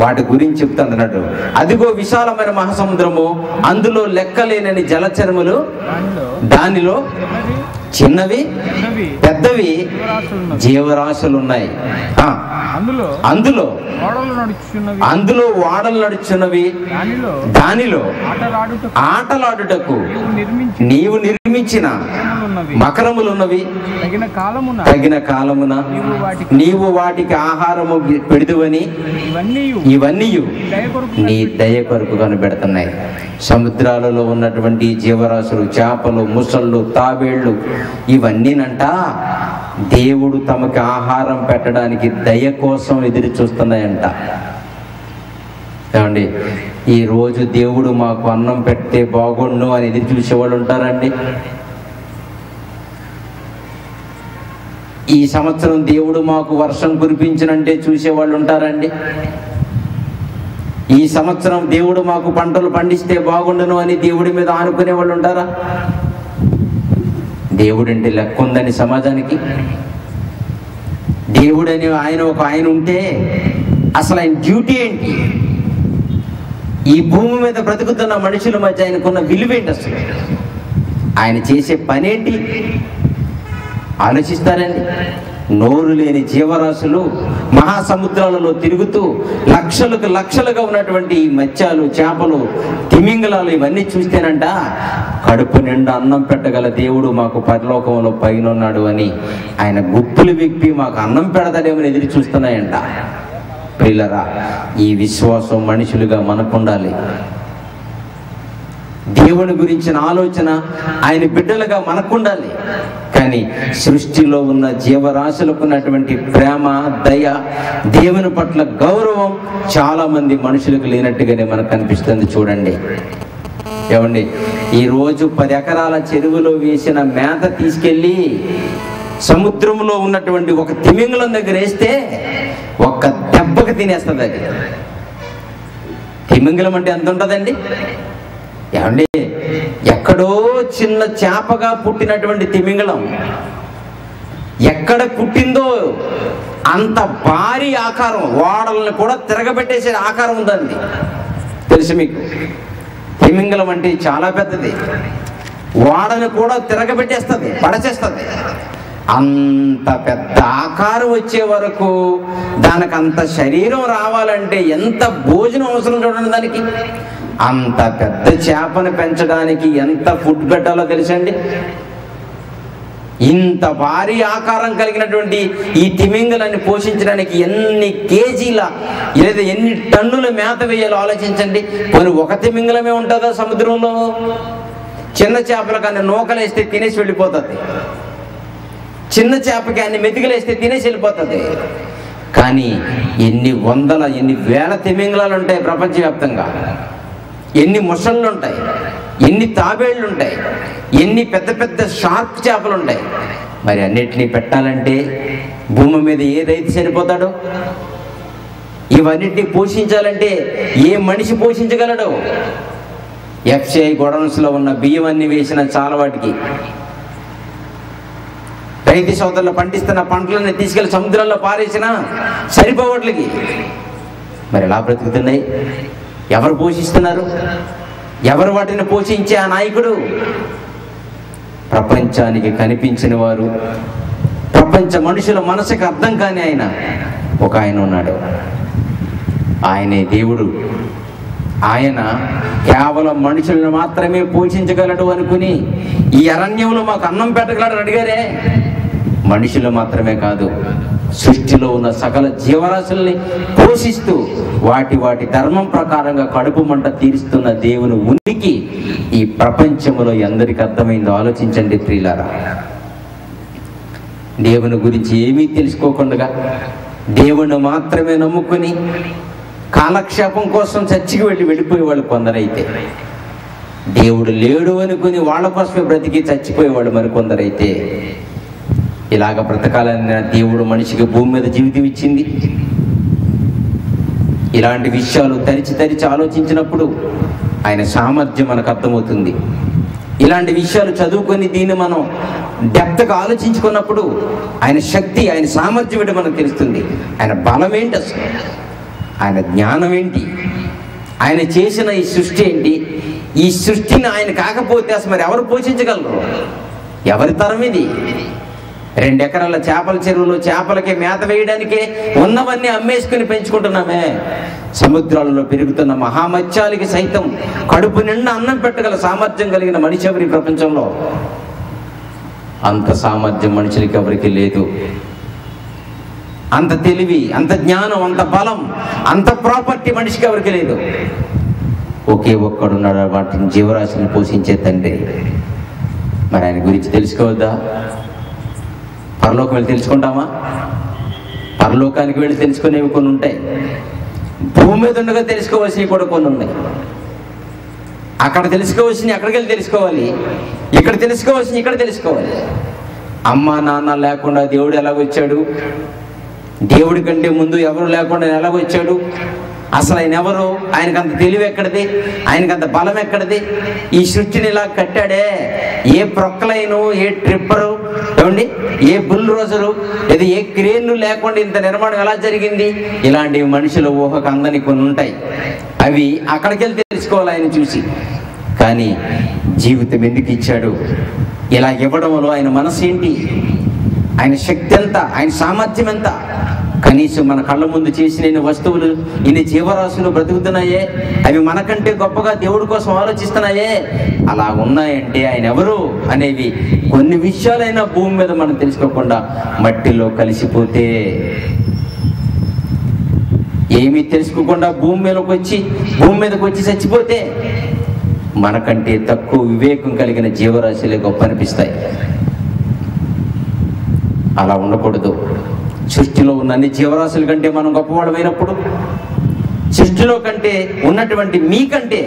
వాటి గురించి చెప్తాడు. అదిగో విశాలమైన మహాసముద్రము, అందులో లెక్కలేనని జలచరములు, దానిలో చిన్నవి పెద్దవి జీవరాశులు ఉన్నాయి. అందులో వాడలు నడుచున్నవి, దానిలో ఆటలాడుటకు నీవు నిర్మించిన మకరములున్నవి. తగిన కాలమున నీవు వాటికి ఆహారము పెడుదువని ఇవన్నీ నీ దయ కొరకు కనిపెడుతున్నాయి. సముద్రాలలో ఉన్నటువంటి జీవరాశులు, చేపలు, ముసళ్ళు, తాబేళ్లు ఇవన్నీనంట దేవుడు తమకి ఆహారం పెట్టడానికి దయ కోసం ఎదురు చూస్తున్నాయంట. ఏమండి, ఈరోజు దేవుడు మాకు అన్నం పెడితే బాగుండు అని ఎదురు చూసేవాళ్ళు ఉంటారండి. ఈ సంవత్సరం దేవుడు మాకు వర్షం కురిపించనంటే చూసేవాళ్ళు ఉంటారండి. ఈ సంవత్సరం దేవుడు మాకు పంటలు పండిస్తే బాగుండును అని దేవుడి మీద ఆనుకునే వాళ్ళు ఉంటారా? దేవుడంటే లెక్క ఉందని సమాజానికి. దేవుడని ఆయన ఉంటే అసలు ఆయన డ్యూటీ ఏంటి? ఈ భూమి మీద బ్రతుకుతున్న మనుషుల మధ్య ఆయనకున్న విలువేంటి? అసలు ఆయన చేసే పనేంటి ఆలోచిస్తారండి. నోరు లేని జీవరాశులు మహాసముద్రాలలో తిరుగుతూ లక్షలుగా ఉన్నటువంటి ఈ మత్స్యాలు, చేపలు, తిమింగలాలు ఇవన్నీ చూస్తేనంట కడుపు నిండా అన్నం పెట్టగల దేవుడు మాకు పరలోకంలో పైన ఉన్నాడు అని ఆయన గుప్పులు విప్పి మాకు అన్నం పెడతాడేమని ఎదురు చూస్తున్నాయంట. ప్రియులరా, ఈ విశ్వాసం మనుషులుగా మనకుండాలి. దేవుని గురించిన ఆలోచన ఆయన బిడ్డలుగా మనకుండాలి. కానీ సృష్టిలో ఉన్న జీవరాశులకు ఉన్నటువంటి ప్రేమ, దయ, దేవుని పట్ల గౌరవం చాలా మంది మనుషులకు లేనట్టుగానే మనకు కనిపిస్తుంది. చూడండి ఏమండి, ఈరోజు 10 ఎకరాల చెరువులో వేసిన మేత తీసుకెళ్ళి సముద్రంలో ఉన్నటువంటి ఒక తిమింగలం దగ్గర వేస్తే ఒక్క దెబ్బకి తినేస్తుంది అది. తిమింగలం అంటే ఎంత ఉంటుందండి ఏమండి? ఎక్కడో చిన్న చేపగా పుట్టినటువంటి తిమింగలం ఎక్కడ పుట్టిందో అంత భారీ ఆకారం, ఓడలను కూడా తిరగబెట్టేసే ఆకారం ఉందండి. తెలుసు మీకు? తిమింగలం అంటే చాలా పెద్దది, ఓడను కూడా తిరగబెట్టేస్తుంది, పడచేస్తుంది. అంత పెద్ద ఆకారం వచ్చే వరకు దానికి అంత శరీరం రావాలంటే ఎంత భోజనం అవసరం చూడండి దానికి. అంత పెద్ద చేపను పెంచడానికి ఎంత ఫుడ్ పెట్టాలో తెలుసండి. ఇంత భారీ ఆకారం కలిగినటువంటి ఈ తిమింగలాన్ని పోషించడానికి ఎన్ని కేజీల లేదా ఎన్ని టన్నుల మేత వేయాలో ఆలోచించండి. పోనీ ఒక తిమింగలమే ఉంటుందా సముద్రంలో? చిన్న చేపలు కానీ నూకలేస్తే తినేసి వెళ్ళిపోతుంది, చిన్న చేపకి అన్ని మెతుకులేస్తే తినేసి వెళ్ళిపోతుంది. కానీ ఎన్ని వందల ఎన్ని వేల తిమింగలాలు ఉంటాయి ప్రపంచవ్యాప్తంగా, ఎన్ని మొసళ్ళు ఉంటాయి, ఎన్ని తాబేళ్లు ఉంటాయి, ఎన్ని పెద్ద పెద్ద షార్క్ చేపలు ఉంటాయి. మరి అన్నిటినీ పెట్టాలంటే భూమి మీద ఏ రైతు సరిపోతాడో? ఇవన్నిటినీ పోషించాలంటే ఏ మనిషి పోషించగలడు? ఎఫ్సిఐ గోడౌన్స్లో ఉన్న బియ్యం అన్ని వేసిన చాలా వాటికి, రైతు సోదరులు పండిస్తున్న పంటలన్నీ తీసుకెళ్లి సముద్రంలో పారేసినా సరిపోవట్లకి. మరి ఎలా బ్రతుకుతున్నాయి? ఎవరు పోషిస్తున్నారు? ఎవరు వాటిని పోషించే ఆ నాయకుడు? ప్రపంచానికి కనిపించిన వారు, ప్రపంచ మనుషుల మనసుకు అర్థం కాని ఒక ఆయన ఉన్నాడు. ఆయనే దేవుడు. ఆయన కేవలం మనుషులను మాత్రమే పోషించగలడు అనుకుని ఈ అరణ్యంలో మాకు అన్నం పెట్టగలడు అడిగారే. మనుషులు మాత్రమే కాదు, సృష్టిలో ఉన్న సకల జీవరాశుల్ని పోషిస్తూ వాటి ధర్మం ప్రకారంగా కడుపు మంట తీరుస్తున్న దేవుని ఉనికి ఈ ప్రపంచంలో ఎందరికి అర్థమైందో ఆలోచించండి ప్రియులారా. దేవుని గురించి ఏమీ తెలుసుకోకుండా దేవుణ్ణి మాత్రమే నమ్ముకుని కాలక్షేపం కోసం చర్చికి వెళ్ళిపోయేవాళ్ళు కొందరైతే, దేవుడు లేడు అనుకుని వాళ్ళ కోసమే బ్రతికి చచ్చిపోయేవాళ్ళు మరికొందరైతే. ఇలాగ బ్రతకాలని దేవుడు మనిషికి భూమి మీద జీవితం ఇచ్చింది. ఇలాంటి విషయాలు తరిచి ఆలోచించినప్పుడు ఆయన సామర్థ్యం మనకు అర్థమవుతుంది. ఇలాంటి విషయాలు చదువుకొని దీన్ని మనం డెప్త్గా ఆలోచించుకున్నప్పుడు ఆయన శక్తి, ఆయన సామర్థ్యం ఏంటి మనకు తెలుస్తుంది. ఆయన బలం ఏంటి, అసలు ఆయన జ్ఞానం ఏంటి, ఆయన చేసిన ఈ సృష్టి ఏంటి. ఈ సృష్టిని ఆయన కాకపోతే అసలు మరి ఎవరు పోషించగలరు? ఎవరి తరం ఇది? 2 ఎకరాల చేపల చెరువులో చేపలకి మేత వేయడానికే ఉన్నవన్నీ అమ్మేసుకుని పెంచుకుంటున్నామే. సముద్రాలలో పెరుగుతున్న మహామత్స్యాలకి సైతం కడుపు నిండా అన్నం పెట్టగల సామర్థ్యం కలిగిన మనిషి ఎవరి ప్రపంచంలో? అంత సామర్థ్యం మనుషులకి ఎవరికి లేదు. అంత తెలివి, అంత జ్ఞానం, అంత బలం, అంత ప్రాపర్టీ మనిషికి ఎవరికి లేదు. ఒకే ఒక్కడున్నాడు వాటిని జీవరాశిని పోషించే తండ్రి. మరి ఆయన గురించి తెలుసుకోవద్దా? పరలోకం వెళ్ళి తెలుసుకుంటామా? పరలోకానికి వెళ్ళి తెలుసుకునేవి కొన్ని ఉంటాయి, భూమి మీద ఉండగా తెలుసుకోవాల్సినవి కూడా కొన్ని ఉన్నాయి. అక్కడ తెలుసుకోవాల్సినవి అక్కడికి వెళ్ళి తెలుసుకోవాలి, ఇక్కడ తెలుసుకోవాల్సినవి ఇక్కడ తెలుసుకోవాలి. అమ్మ నాన్న లేకుండా దేవుడు ఎలాగొచ్చాడు? దేవుడి కంటే ముందు ఎవరు లేకుండా ఎలాగొచ్చాడు? అసలు ఆయన ఎవరు? ఆయనకు అంత తెలివి ఎక్కడిది? ఆయనకు అంత బలం ఎక్కడిది? ఈ సృష్టిని ఇలా కట్టాడే, ఏ ప్రొక్కలైను, ఏ ట్రిప్పరు, ఏమండి, ఏ బుల్ రోజరు లేదా ఏ క్రేన్లు లేకుండా ఇంత నిర్మాణం ఎలా జరిగింది? ఇలాంటి మనుషుల ఊహకు అందని కొన్ని ఉంటాయి. అవి అక్కడికి వెళ్ళి తెలుసుకోవాలి ఆయన చూసి. కానీ జీవితం ఎందుకు ఇచ్చాడు? ఇలా ఇవ్వడంలో ఆయన మనసు ఏంటి? ఆయన శక్తి ఎంత? ఆయన సామర్థ్యం ఎంత? కనీసం మన కళ్ళ ముందు చేసిన ఇన్ని వస్తువులు, ఇన్ని జీవరాశులు బ్రతుకుతున్నాయే, అవి మనకంటే గొప్పగా దేవుడి కోసం ఆలోచిస్తున్నాయే. అలా ఉన్నాయంటే ఆయన ఎవరు అనేవి కొన్ని విషయాలైనా భూమి మీద మనం తెలుసుకోకుండా మట్టిలో కలిసిపోతే, ఏమీ తెలుసుకోకుండా భూమి మీదకి వచ్చి చచ్చిపోతే మనకంటే తక్కువ వివేకం కలిగిన జీవరాశులే గొప్ప అనిపిస్తాయి. అలా ఉండకూడదు. సృష్టిలో ఉన్న అన్ని జీవరాశుల కంటే మనం గొప్పవాడమైనప్పుడు సృష్టిలో కంటే ఉన్నటువంటి మీకంటే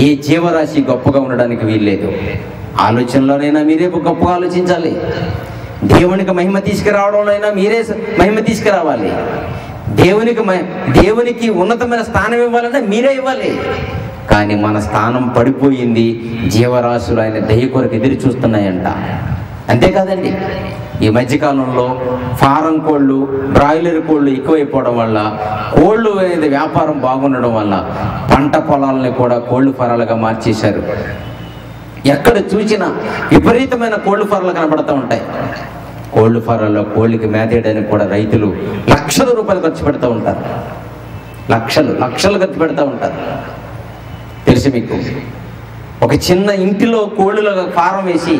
ఏ జీవరాశి గొప్పగా ఉండడానికి వీల్లేదు. ఆలోచనలోనైనా మీరే గొప్పగా ఆలోచించాలి. దేవునికి మహిమ తీసుకురావడంలోనైనా మీరే మహిమ తీసుకురావాలి. దేవునికి ఉన్నతమైన స్థానం ఇవ్వాలన్నా మీరే ఇవ్వాలి. కానీ మన స్థానం పడిపోయింది. జీవరాశులు ఆయన దయ కొరకు ఎదురు చూస్తున్నాయంట. అంతేకాదండి, ఈ మధ్యకాలంలో ఫారం కోళ్ళు, బ్రాయిలర్ కోళ్ళు ఎక్కువైపోవడం వల్ల, కోళ్ళు అనేది వ్యాపారం బాగుండడం వల్ల పంట పొలాలని కూడా కోళ్ళు ఫారాలుగా మార్చేశారు. ఎక్కడ చూసినా విపరీతమైన కోళ్ళు ఫారాలు కనబడుతూ ఉంటాయి. కోళ్ళు ఫారాల్లో కోళ్ళకి మేతేయడానికి కూడా రైతులు లక్షల రూపాయలు ఖర్చు పెడుతూ ఉంటారు. లక్షలు ఖర్చు పెడుతూ ఉంటారు. తెలుసు మీకు? ఒక చిన్న ఇంటిలో కోళ్ళుల ఫారం వేసి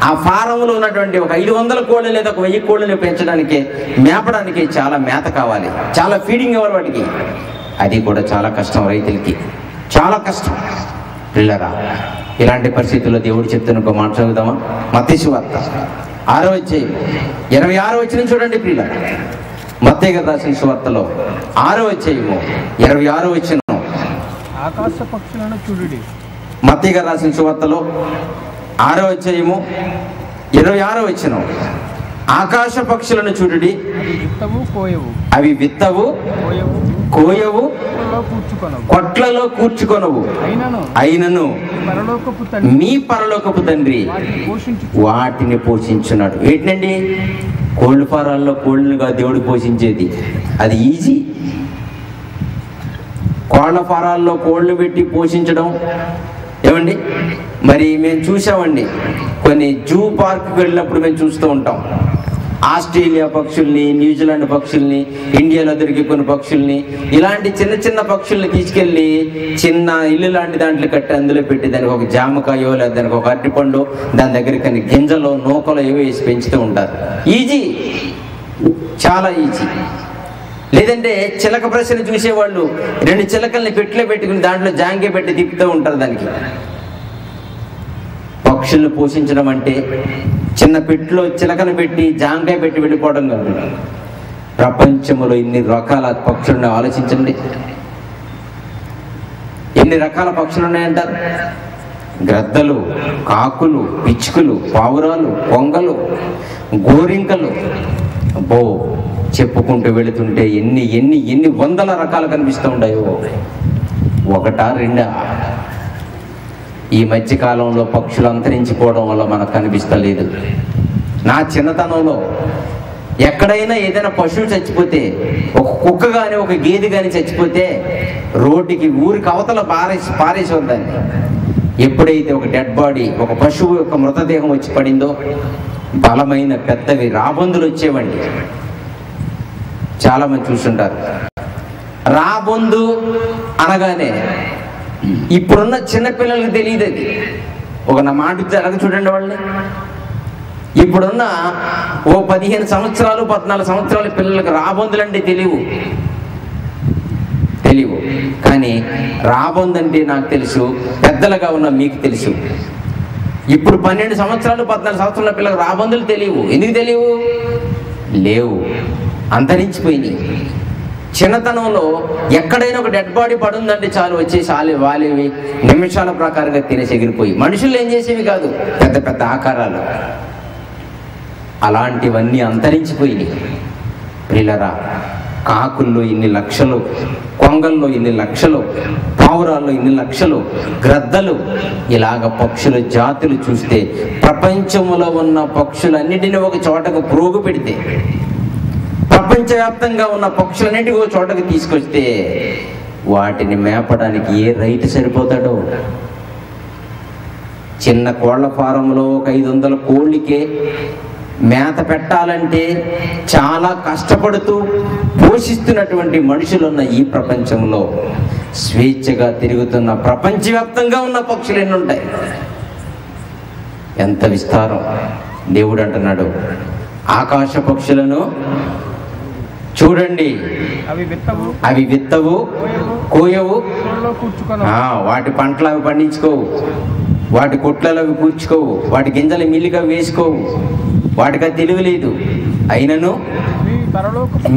ఆ ఫారంలో ఉన్నటువంటి ఒక 500 కోళ్ళు లేదా ఒక 1000 కోళ్ళని పెంచడానికి, మేపడానికి చాలా మేత కావాలి, చాలా ఫీడింగ్ ఇవ్వాలి వాటికి. అది కూడా చాలా కష్టం, రైతులకి చాలా కష్టం. పిల్లరా, ఇలాంటి పరిస్థితుల్లో దేవుడు చెప్తున్న ఒక మాట చదువుదామా? మత్తయి సువార్త 6వ అధ్యాయం 26వ వచనం చూడండి పిల్లరా. మత్తయి గారు రాసిన సువార్తలో 6వ అధ్యాయం 26వ వచనం. ఆకాశ పక్షులను చూడుడి. మత్తయి గారు రాసిన సువార్తలో 6వ అధ్యాయం 26వ వచనం. ఆకాశ పక్షులను చూడుడి, అవి విత్తవు కోయవు కొట్లలో కూర్చుకొనవు, అయినను మీ పరలోకపు తండ్రి వాటిని పోషించున్నాడు. ఏంటండి? కోళ్ళ ఫారాల్లో కోళ్ళుగా దేవుడు పోషించేది అది ఈజీ. కోళ్ళ ఫారాల్లో కోళ్ళు పెట్టి పోషించడం ఏమండి? మరి మేము చూసామండి, కొన్ని జూ పార్క్కి వెళ్ళినప్పుడు మేము చూస్తూ ఉంటాం. ఆస్ట్రేలియా పక్షుల్ని, న్యూజిలాండ్ పక్షుల్ని, ఇండియాలో దొరికే కొన్ని పక్షుల్ని, ఇలాంటి చిన్న చిన్న పక్షుల్ని తీసుకెళ్ళి చిన్న ఇల్లు లాంటి దాంట్లో కట్టి అందులో పెట్టి దానికి ఒక జామకాయో లేదా దానికి ఒక అరటిపండు, దాని దగ్గర కొన్ని గింజలు నూకలు ఏవో వేసి పెంచుతూ ఉంటారు. ఈజీ, చాలా ఈజీ. లేదంటే చిలక ప్రశ్న చూసేవాళ్ళు 2 చిలకల్ని పెట్టిలో పెట్టుకుని దాంట్లో జాంగే పెట్టి తిప్పుతూ ఉంటారు. దానికి పక్షులను పోషించడం అంటే చిన్న పెట్టిలో చిలకను పెట్టి జాంకాయ పెట్టి వెళ్ళిపోవడం కాదు. ప్రపంచంలో ఇన్ని రకాల పక్షులను ఆలోచించండి. ఎన్ని రకాల పక్షులు ఉన్నాయంటారు? గ్రద్దలు, కాకులు, పిచ్చుకలు, పావురాలు, కొంగలు, గోరింకలు. అబ్బో, చెప్పుకుంటూ వెళుతుంటే ఎన్ని ఎన్ని ఎన్ని వందల రకాలు కనిపిస్తూ ఉంటాయో. ఒకటా రెండా? ఈ మధ్యకాలంలో పక్షులు అంతరించిపోవడం వల్ల మనకు కనిపిస్తలేదు. నా చిన్నతనంలో ఎక్కడైనా ఏదైనా పశువు చచ్చిపోతే, ఒక కుక్క కానీ ఒక గేదె కానీ చచ్చిపోతే రోడ్డుకి ఊరికి అవతల పారేసేవారు దాన్ని. ఎప్పుడైతే ఒక డెడ్ బాడీ, ఒక పశువు యొక్క మృతదేహం వచ్చి పడిందో, బలమైన పెద్దవి రాబందులు వచ్చేవండి. చాలామంది చూస్తుంటారు. రాబందు అనగానే ఇప్పుడున్న చిన్నపిల్లలకు తెలియదు అది. ఒక నా మాట జరగ చూడండి వాళ్ళని. ఇప్పుడున్న ఓ 15 సంవత్సరాలు 14 సంవత్సరాల పిల్లలకు రాబందులు అంటే తెలియవు. కానీ రాబందు అంటే నాకు తెలుసు, పెద్దలుగా ఉన్న మీకు తెలుసు. ఇప్పుడు 12 సంవత్సరాలు 14 సంవత్సరాల పిల్లలకు రాబందులు తెలియవు. ఎందుకు తెలియవు? లేవు, అంతరించిపోయినాయి. చిన్నతనంలో ఎక్కడైనా ఒక డెడ్ బాడీ పడుందంటే చాలు వచ్చేసి వాలేవి నిమిషాల ప్రకారంగా తినేసి ఎగిరిపోయి. మనుషులు ఏం చేసేవి కాదు, పెద్ద పెద్ద ఆకారాలు. అలాంటివన్నీ అంతరించిపోయినాయి. ప్రియులరా, కాకుల్లో ఇన్ని లక్షలు, కొంగల్లో ఇన్ని లక్షలు, పావురాల్లో ఇన్ని లక్షలు, గ్రద్దలు, ఇలాగ పక్షుల జాతులు చూస్తే ప్రపంచంలో ఉన్న పక్షులన్నిటినీ ఒక చోటకు ప్రోగు పెడితే, ప్రపంచవ్యాప్తంగా ఉన్న పక్షులన్నింటినీ ఒక చోటకు తీసుకొస్తే వాటిని మేపడానికి ఏ రైతు సరిపోతాడో. చిన్న కోళ్ల ఫారంలో ఒక 500 కోళ్ళకే మేత పెట్టాలంటే చాలా కష్టపడుతూ పోషిస్తున్నటువంటి మనుషులున్న ఈ ప్రపంచంలో స్వేచ్ఛగా తిరుగుతున్న ప్రపంచవ్యాప్తంగా ఉన్న పక్షులు ఎన్ని ఉంటాయి? ఎంత విస్తారం! దేవుడు అంటున్నాడు, ఆకాశ పక్షులను చూడండి, అవి విత్తవు కోయవు, వాటి పంటలు అవి పండించుకోవు, వాటి కొట్లలో అవి కూర్చుకోవు, వాటి గింజలు మిల్లిగా వేసుకోవు, వాటికి తెలివి లేదు. అయినను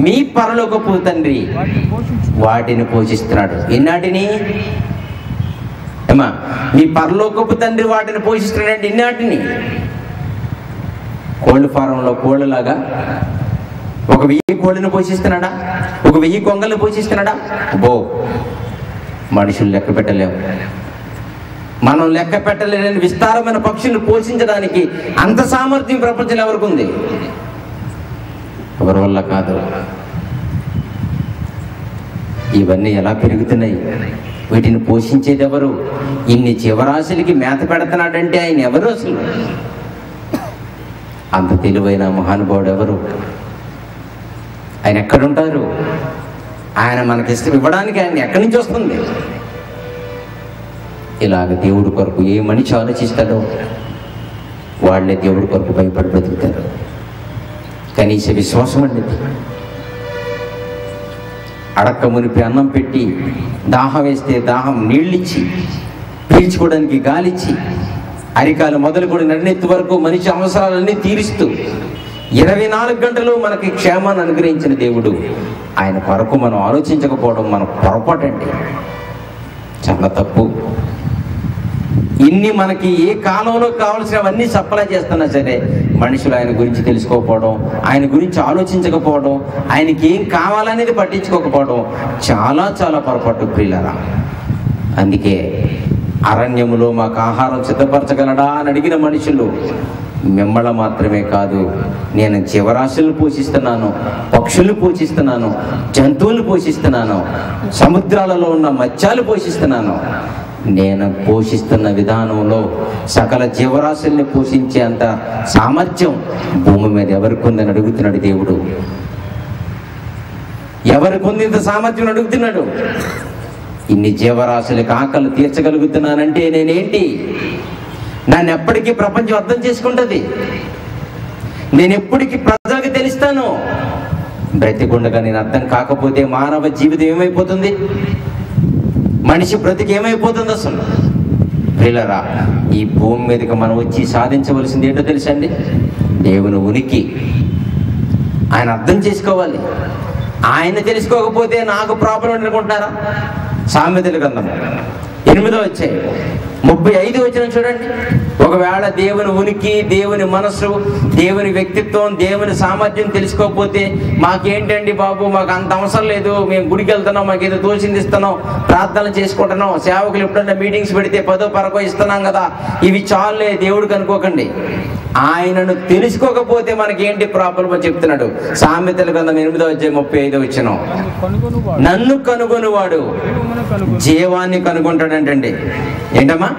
మీ పరలోకపు తండ్రి వాటిని పోషిస్తున్నాడు. ఎన్నాటిని ఏమా? మీ పరలోకపు తండ్రి వాటిని పోషిస్తున్నాడు. ఎన్నాటిని? కోళ్ళ ఫారంలో కోళ్ళలాగా 1000 కోళ్ళని పోషిస్తున్నాడా? 1000 కొంగల్ని పోషిస్తున్నాడా? బో, మనుషులు లెక్క పెట్టలేము. మనం లెక్క పెట్టలేని విస్తారమైన పక్షులను పోషించడానికి అంత సామర్థ్యం ప్రపంచంలో ఎవరికి ఉంది? ఎవరి వల్ల కాదు. ఇవన్నీ ఎలా పెరుగుతున్నాయి? వీటిని పోషించేది ఎవరు? ఇన్ని జీవరాశులకి మేత పెడుతున్నాడంటే ఆయన ఎవరు? అసలు అంత తెలివైన మహానుభావుడు ఎవరు? ఆయన ఎక్కడుంటారు? ఆయన మనకి ఇష్టం ఇవ్వడానికి ఆయన ఎక్కడి నుంచి వస్తుంది? ఇలాగ దేవుడి కొరకు ఏ మనిషి ఆలోచిస్తాడో వాళ్ళే దేవుడి కొరకు భయపడి బ్రతుకుతారు. కనీస విశ్వాసం అండి. అడక్క మునిపి అన్నం పెట్టి, దాహం వేస్తే దాహం నీళ్ళిచ్చి, పీల్చుకోవడానికి గాలిచ్చి, అరికాలు మొదలుకొని నడినెత్తి వరకు మనిషి అవసరాలన్నీ తీరుస్తూ 24 గంటలు మనకి క్షేమాన్ని అనుగ్రహించిన దేవుడు. ఆయన కొరకు మనం ఆలోచించకపోవడం మన పొరపాటండి, చాలా తప్పు. ఇన్ని మనకి ఏ కాలంలో కావాల్సినవన్నీ సప్లై చేస్తున్నా సరే మనుషులు ఆయన గురించి తెలుసుకోకపోవడం, ఆయన గురించి ఆలోచించకపోవడం, ఆయనకి ఏం కావాలనేది పట్టించుకోకపోవడం చాలా చాలా పొరపాటు ప్రియులారా. అందుకే అరణ్యములో మాకు ఆహారం సిద్ధపరచగలడా అని అడిగిన మనుషులు మిమ్మల్ని మాత్రమే కాదు, నేను జీవరాశులను పోషిస్తున్నాను, పక్షులు పోషిస్తున్నాను, జంతువులు పోషిస్తున్నాను, సముద్రాలలో ఉన్న మత్స్యాలు పోషిస్తున్నాను. నేను పోషిస్తున్న విధానంలో సకల జీవరాశుల్ని పోషించే అంత సామర్థ్యం భూమి మీద ఎవరికి ఉందని అడుగుతున్నాడు దేవుడు. ఎవరికి ఉంది ఇంత సామర్థ్యం అడుగుతున్నాడు. ఇన్ని జీవరాశులకి ఆకలి తీర్చగలుగుతున్నానంటే నేనేంటి? నన్ను ఎప్పటికీ ప్రపంచం అర్థం చేసుకుంటుంది. నేను ఎప్పటికీ ప్రజలకు తెలుస్తాను. బ్రతికుండగా నేను అర్థం కాకపోతే మానవ జీవితం ఏమైపోతుంది? మనిషి బ్రతికి ఏమైపోతుంది? అసలు ప్రియులారా, ఈ భూమి మీదకి మనం వచ్చి సాధించవలసింది ఏంటో తెలుసండి? దేవుని ఉనికి ఆయన అర్థం చేసుకోవాలి. ఆయన తెలుసుకోకపోతే నాకు ప్రాబ్లం అనుకుంటున్నారా? సామెతల గ్రంథం 8వ అధ్యాయం 35 వచనం చూడండి. ఒకవేళ దేవుని ఉనికి, దేవుని మనస్సు, దేవుని వ్యక్తిత్వం, దేవుని సామర్థ్యం తెలుసుకోకపోతే మాకేంటండి బాబు, మాకు అంత అవసరం లేదు, మేము గుడికి వెళ్తున్నాం, మాకు ఏదో తోచింది ఇస్తున్నాం, ప్రార్థనలు చేసుకుంటున్నాం, సేవకులు ఎప్పుడన్నా మీటింగ్స్ పెడితే 10వ 12వ ఇస్తున్నాం కదా, ఇవి చాలులే దేవుడికి అనుకోకండి. ఆయనను తెలుసుకోకపోతే మనకేంటి ప్రాబ్లం అని చెప్తున్నాడు. సామెతల గ్రంథం 8వ అధ్యాయం 35 వచనం. నన్ను కనుగొనువాడు జీవాన్ని కనుగొంటాడంటండి. ఏంటమ్మా?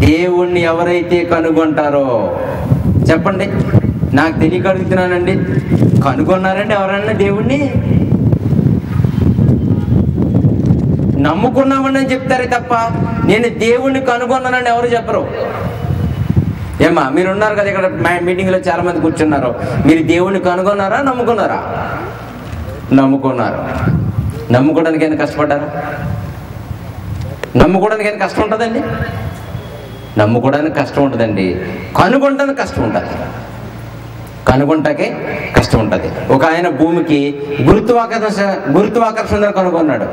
దేవుణ్ణి ఎవరైతే కనుగొంటారో చెప్పండి. నాకు తెలియక అడుగుతున్నానండి, కనుగొన్నారండి ఎవరన్నా దేవుణ్ణి? నమ్ముకున్నామని చెప్తారే తప్ప నేను దేవుణ్ణి కనుగొన్నానని ఎవరు చెప్పరు. ఏమా, మీరు ఉన్నారు కదా ఇక్కడ మీటింగ్లో చాలా మంది కూర్చున్నారు. మీరు దేవుణ్ణి కనుగొన్నారా, నమ్ముకున్నారా? నమ్ముకున్నారు. నమ్ముకోవడానికి ఎంత కష్టపడ్డారా? నమ్ముకోవడానికి ఎంత కష్టం ఉంటుందండి? నమ్ముకోవడానికి కష్టం ఉంటుందండి, కనుగొనడానికి కష్టం ఉంటుంది. కనుగొంటాకే కష్టం ఉంటుంది. ఒక ఆయన భూమికి గురుత్వాకర్షణ కనుగొన్నాడు.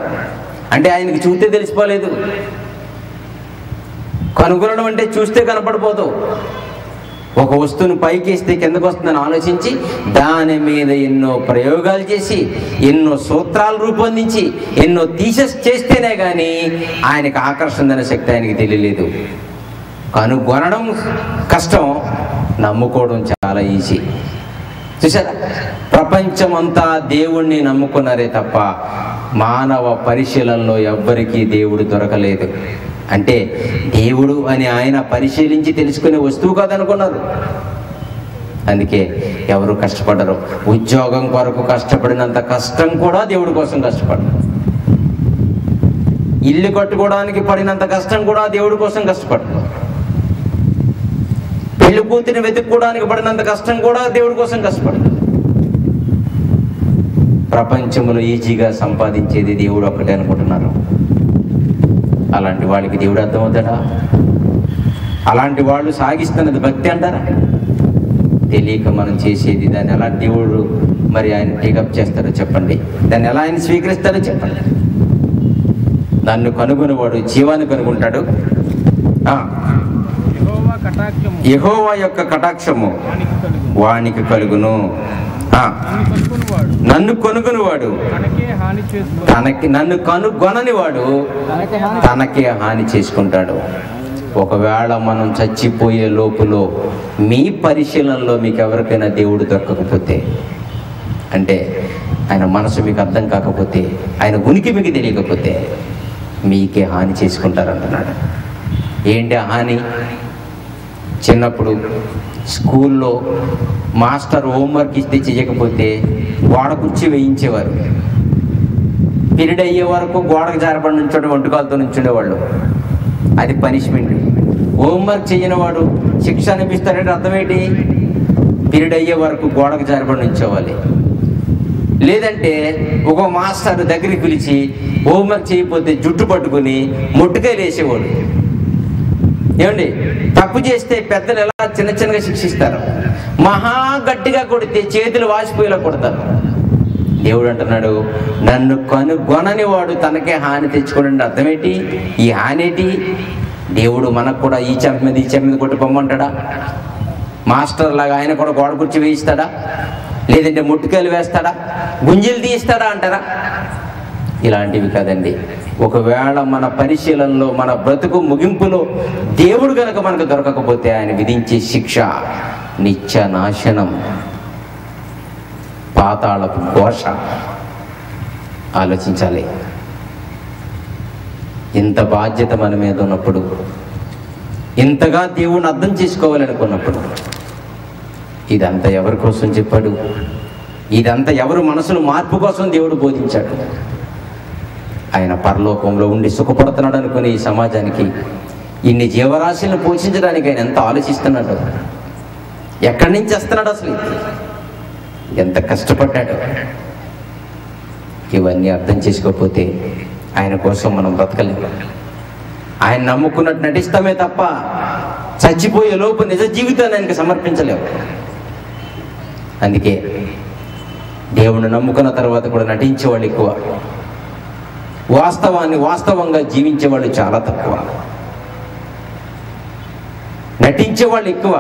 అంటే ఆయనకి చూస్తే తెలిసిపోలేదు. కనుగొనడం అంటే చూస్తే కనపడిపోదు. ఒక వస్తువును పైకి వేస్తే కిందకు వస్తుందని ఆలోచించి దాని మీద ఎన్నో ప్రయోగాలు చేసి, ఎన్నో సూత్రాలు రూపొందించి, ఎన్నో థీసిస్ చేస్తేనే కానీ ఆయనకి ఆకర్షణ అనే శక్తి ఆయనకి తెలియలేదు. కనుగొనడం కష్టం, నమ్ముకోవడం చాలా ఈజీ. చూసారా? ప్రపంచమంతా దేవుణ్ణి నమ్ముకున్నారే తప్ప మానవ పరిశీలనలో ఎవ్వరికీ దేవుడు దొరకలేదు. అంటే దేవుడు అని ఆయన పరిశీలించి తెలుసుకునే వస్తువు కాదనుకున్నారు. అందుకే ఎవరు కష్టపడరు. ఉద్యోగం కొరకు కష్టపడినంత కష్టం కూడా దేవుడి కోసం కష్టపడరు. ఇల్లు కట్టుకోవడానికి పడినంత కష్టం కూడా దేవుడి కోసం కష్టపడరు. పెళ్లి కూతురిని వెతుక్కోవడానికి పడినంత కష్టం కూడా దేవుడి కోసం కష్టపడరు. ప్రపంచంలో ఈజీగా సంపాదించేది దేవుడు ఒక్కటే అనుకుంటున్నారు. అలాంటి వాళ్ళకి దేవుడు అర్థమవుతాడా? అలాంటి వాళ్ళు సాగిస్తున్నది భక్తి అంటారా? తెలియక మనం చేసేది దాన్ని అలా దేవుడు మరి ఆయన టేకప్ చేస్తారో చెప్పండి? దాన్ని ఎలా ఆయన స్వీకరిస్తారో చెప్పండి? నన్ను కనుగొనేవాడు జీవాన్ని కనుగొంటాడు. యెహోవా కటాక్షము యెహోవా యొక్క కటాక్షము వానికి కలుగును. వానికి కలుగును. నన్ను కొనుగొనివాడు నన్ను కనుగొనని వాడు తనకే హాని చేసుకుంటాడు. ఒకవేళ మనం చచ్చిపోయే లోపులో మీ పరిశీలనలో మీకు ఎవరికైనా దేవుడు దొరకకపోతే, అంటే ఆయన మనసు మీకు అర్థం కాకపోతే, ఆయన ఉనికి మీకు తెలియకపోతే మీకే హాని చేసుకుంటారంటున్నాడు. ఏంటి ఆ హాని? చిన్నప్పుడు స్కూల్లో మాస్టర్ హోంవర్క్ ఇస్తే చేయకపోతే గోడ కుర్చీ వేయించేవారు. పీరియడ్ అయ్యే వరకు గోడకు జారబడి నుంచోడు, వంటకాలతో నుంచుండేవాళ్ళు. అది పనిష్మెంట్. హోంవర్క్ చేయని వాడు శిక్ష అనిపిస్తారంటే అర్థం ఏంటి? పీరియడ్ అయ్యే వరకు గోడకు జారబడి నుంచోవాలి. లేదంటే ఒక మాస్టర్ దగ్గరికి పిలిచి హోంవర్క్ చేయకపోతే జుట్టు పట్టుకుని మొట్టుకాయలు వేసేవాడు. ఏమండి, తప్పు చేస్తే పెద్దలు ఎలా చిన్న చిన్నగా శిక్షిస్తారు, మహా గట్టిగా కొడితే చేతులు వాసిపోయేలా కొడతారు. దేవుడు అంటున్నాడు, నన్ను కనుగొనని వాడు తనకే హాని తెచ్చుకోండి. అర్థమేంటి? ఈ హాని ఏంటి? దేవుడు మనకు కూడా ఈ చెంప మీద ఈ చెంప మీద కొట్టి పొమ్మంటాడా? మాస్టర్ లాగా ఆయన కూడా గోడ కుర్చీ వేయిస్తాడా? లేదంటే ముట్టుకాయలు వేస్తాడా? గుంజీలు తీయిస్తాడా అంటారా? ఇలాంటివి కాదండి. ఒకవేళ మన పరిశీలనలో, మన బ్రతుకు ముగింపులో దేవుడు గనక మనకు దొరకకపోతే ఆయన విధించే శిక్ష నిత్య నాశనం, పాతాళపు ఘోష. ఆలోచించాలి. ఇంత బాధ్యత మన మీద ఉన్నప్పుడు, ఇంతగా దేవుణ్ణి అర్థం చేసుకోవాలనుకున్నప్పుడు, ఇదంతా ఎవరి కోసం చెప్పాడు? ఇదంతా ఎవరు మనసులో మార్పు కోసం దేవుడు బోధించాడు? ఆయన పరలోకంలో ఉండి సుఖపడుతున్నాడు అనుకుని ఈ సమాజానికి, ఇన్ని జీవరాశులను పోషించడానికి ఆయన ఎంత ఆలోచిస్తున్నాడు? ఎక్కడి నుంచి వస్తున్నాడు? అసలు ఎంత కష్టపడ్డాడు? ఇవన్నీ అర్థం చేసుకోకపోతే ఆయన కోసం మనం బ్రతకలేము. ఆయన నమ్ముకున్నట్టు నటిస్తామే తప్ప చచ్చిపోయే లోపు నిజ జీవితాన్ని ఆయనకి సమర్పించలేము. అందుకే దేవుణ్ణి నమ్ముకున్న తర్వాత కూడా నటించేవాళ్ళు ఎక్కువ, వాస్తవాన్ని వాస్తవంగా జీవించేవాళ్ళు చాలా తక్కువ. నటించేవాళ్ళు ఎక్కువ,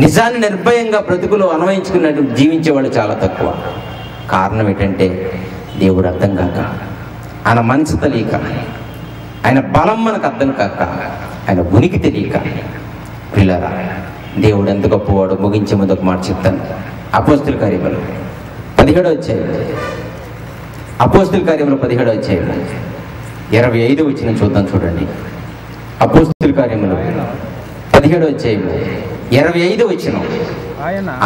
నిజాన్ని నిర్భయంగా బ్రతుకులో అన్వయించుకున్నట్టు జీవించేవాళ్ళు చాలా తక్కువ. కారణం ఏంటంటే దేవుడు అర్థం కాక, ఆయన మనసు తెలియక, ఆయన బలం మనకు అర్థం కాక, ఆయన ఉనికి తెలియక. పిల్లరా, దేవుడు ఎంత గొప్పవాడు. ముగించే ముందు ఒక మాట చెప్తాను. అపోస్తుల కార్యములు 17వ అధ్యాయం, అపోస్తుల కార్యములు 17వ అధ్యాయం 25వ వచనం చూద్దాం. చూడండి, అపోస్తుల కార్యములు 17వ అధ్యాయం 25వ వచనం.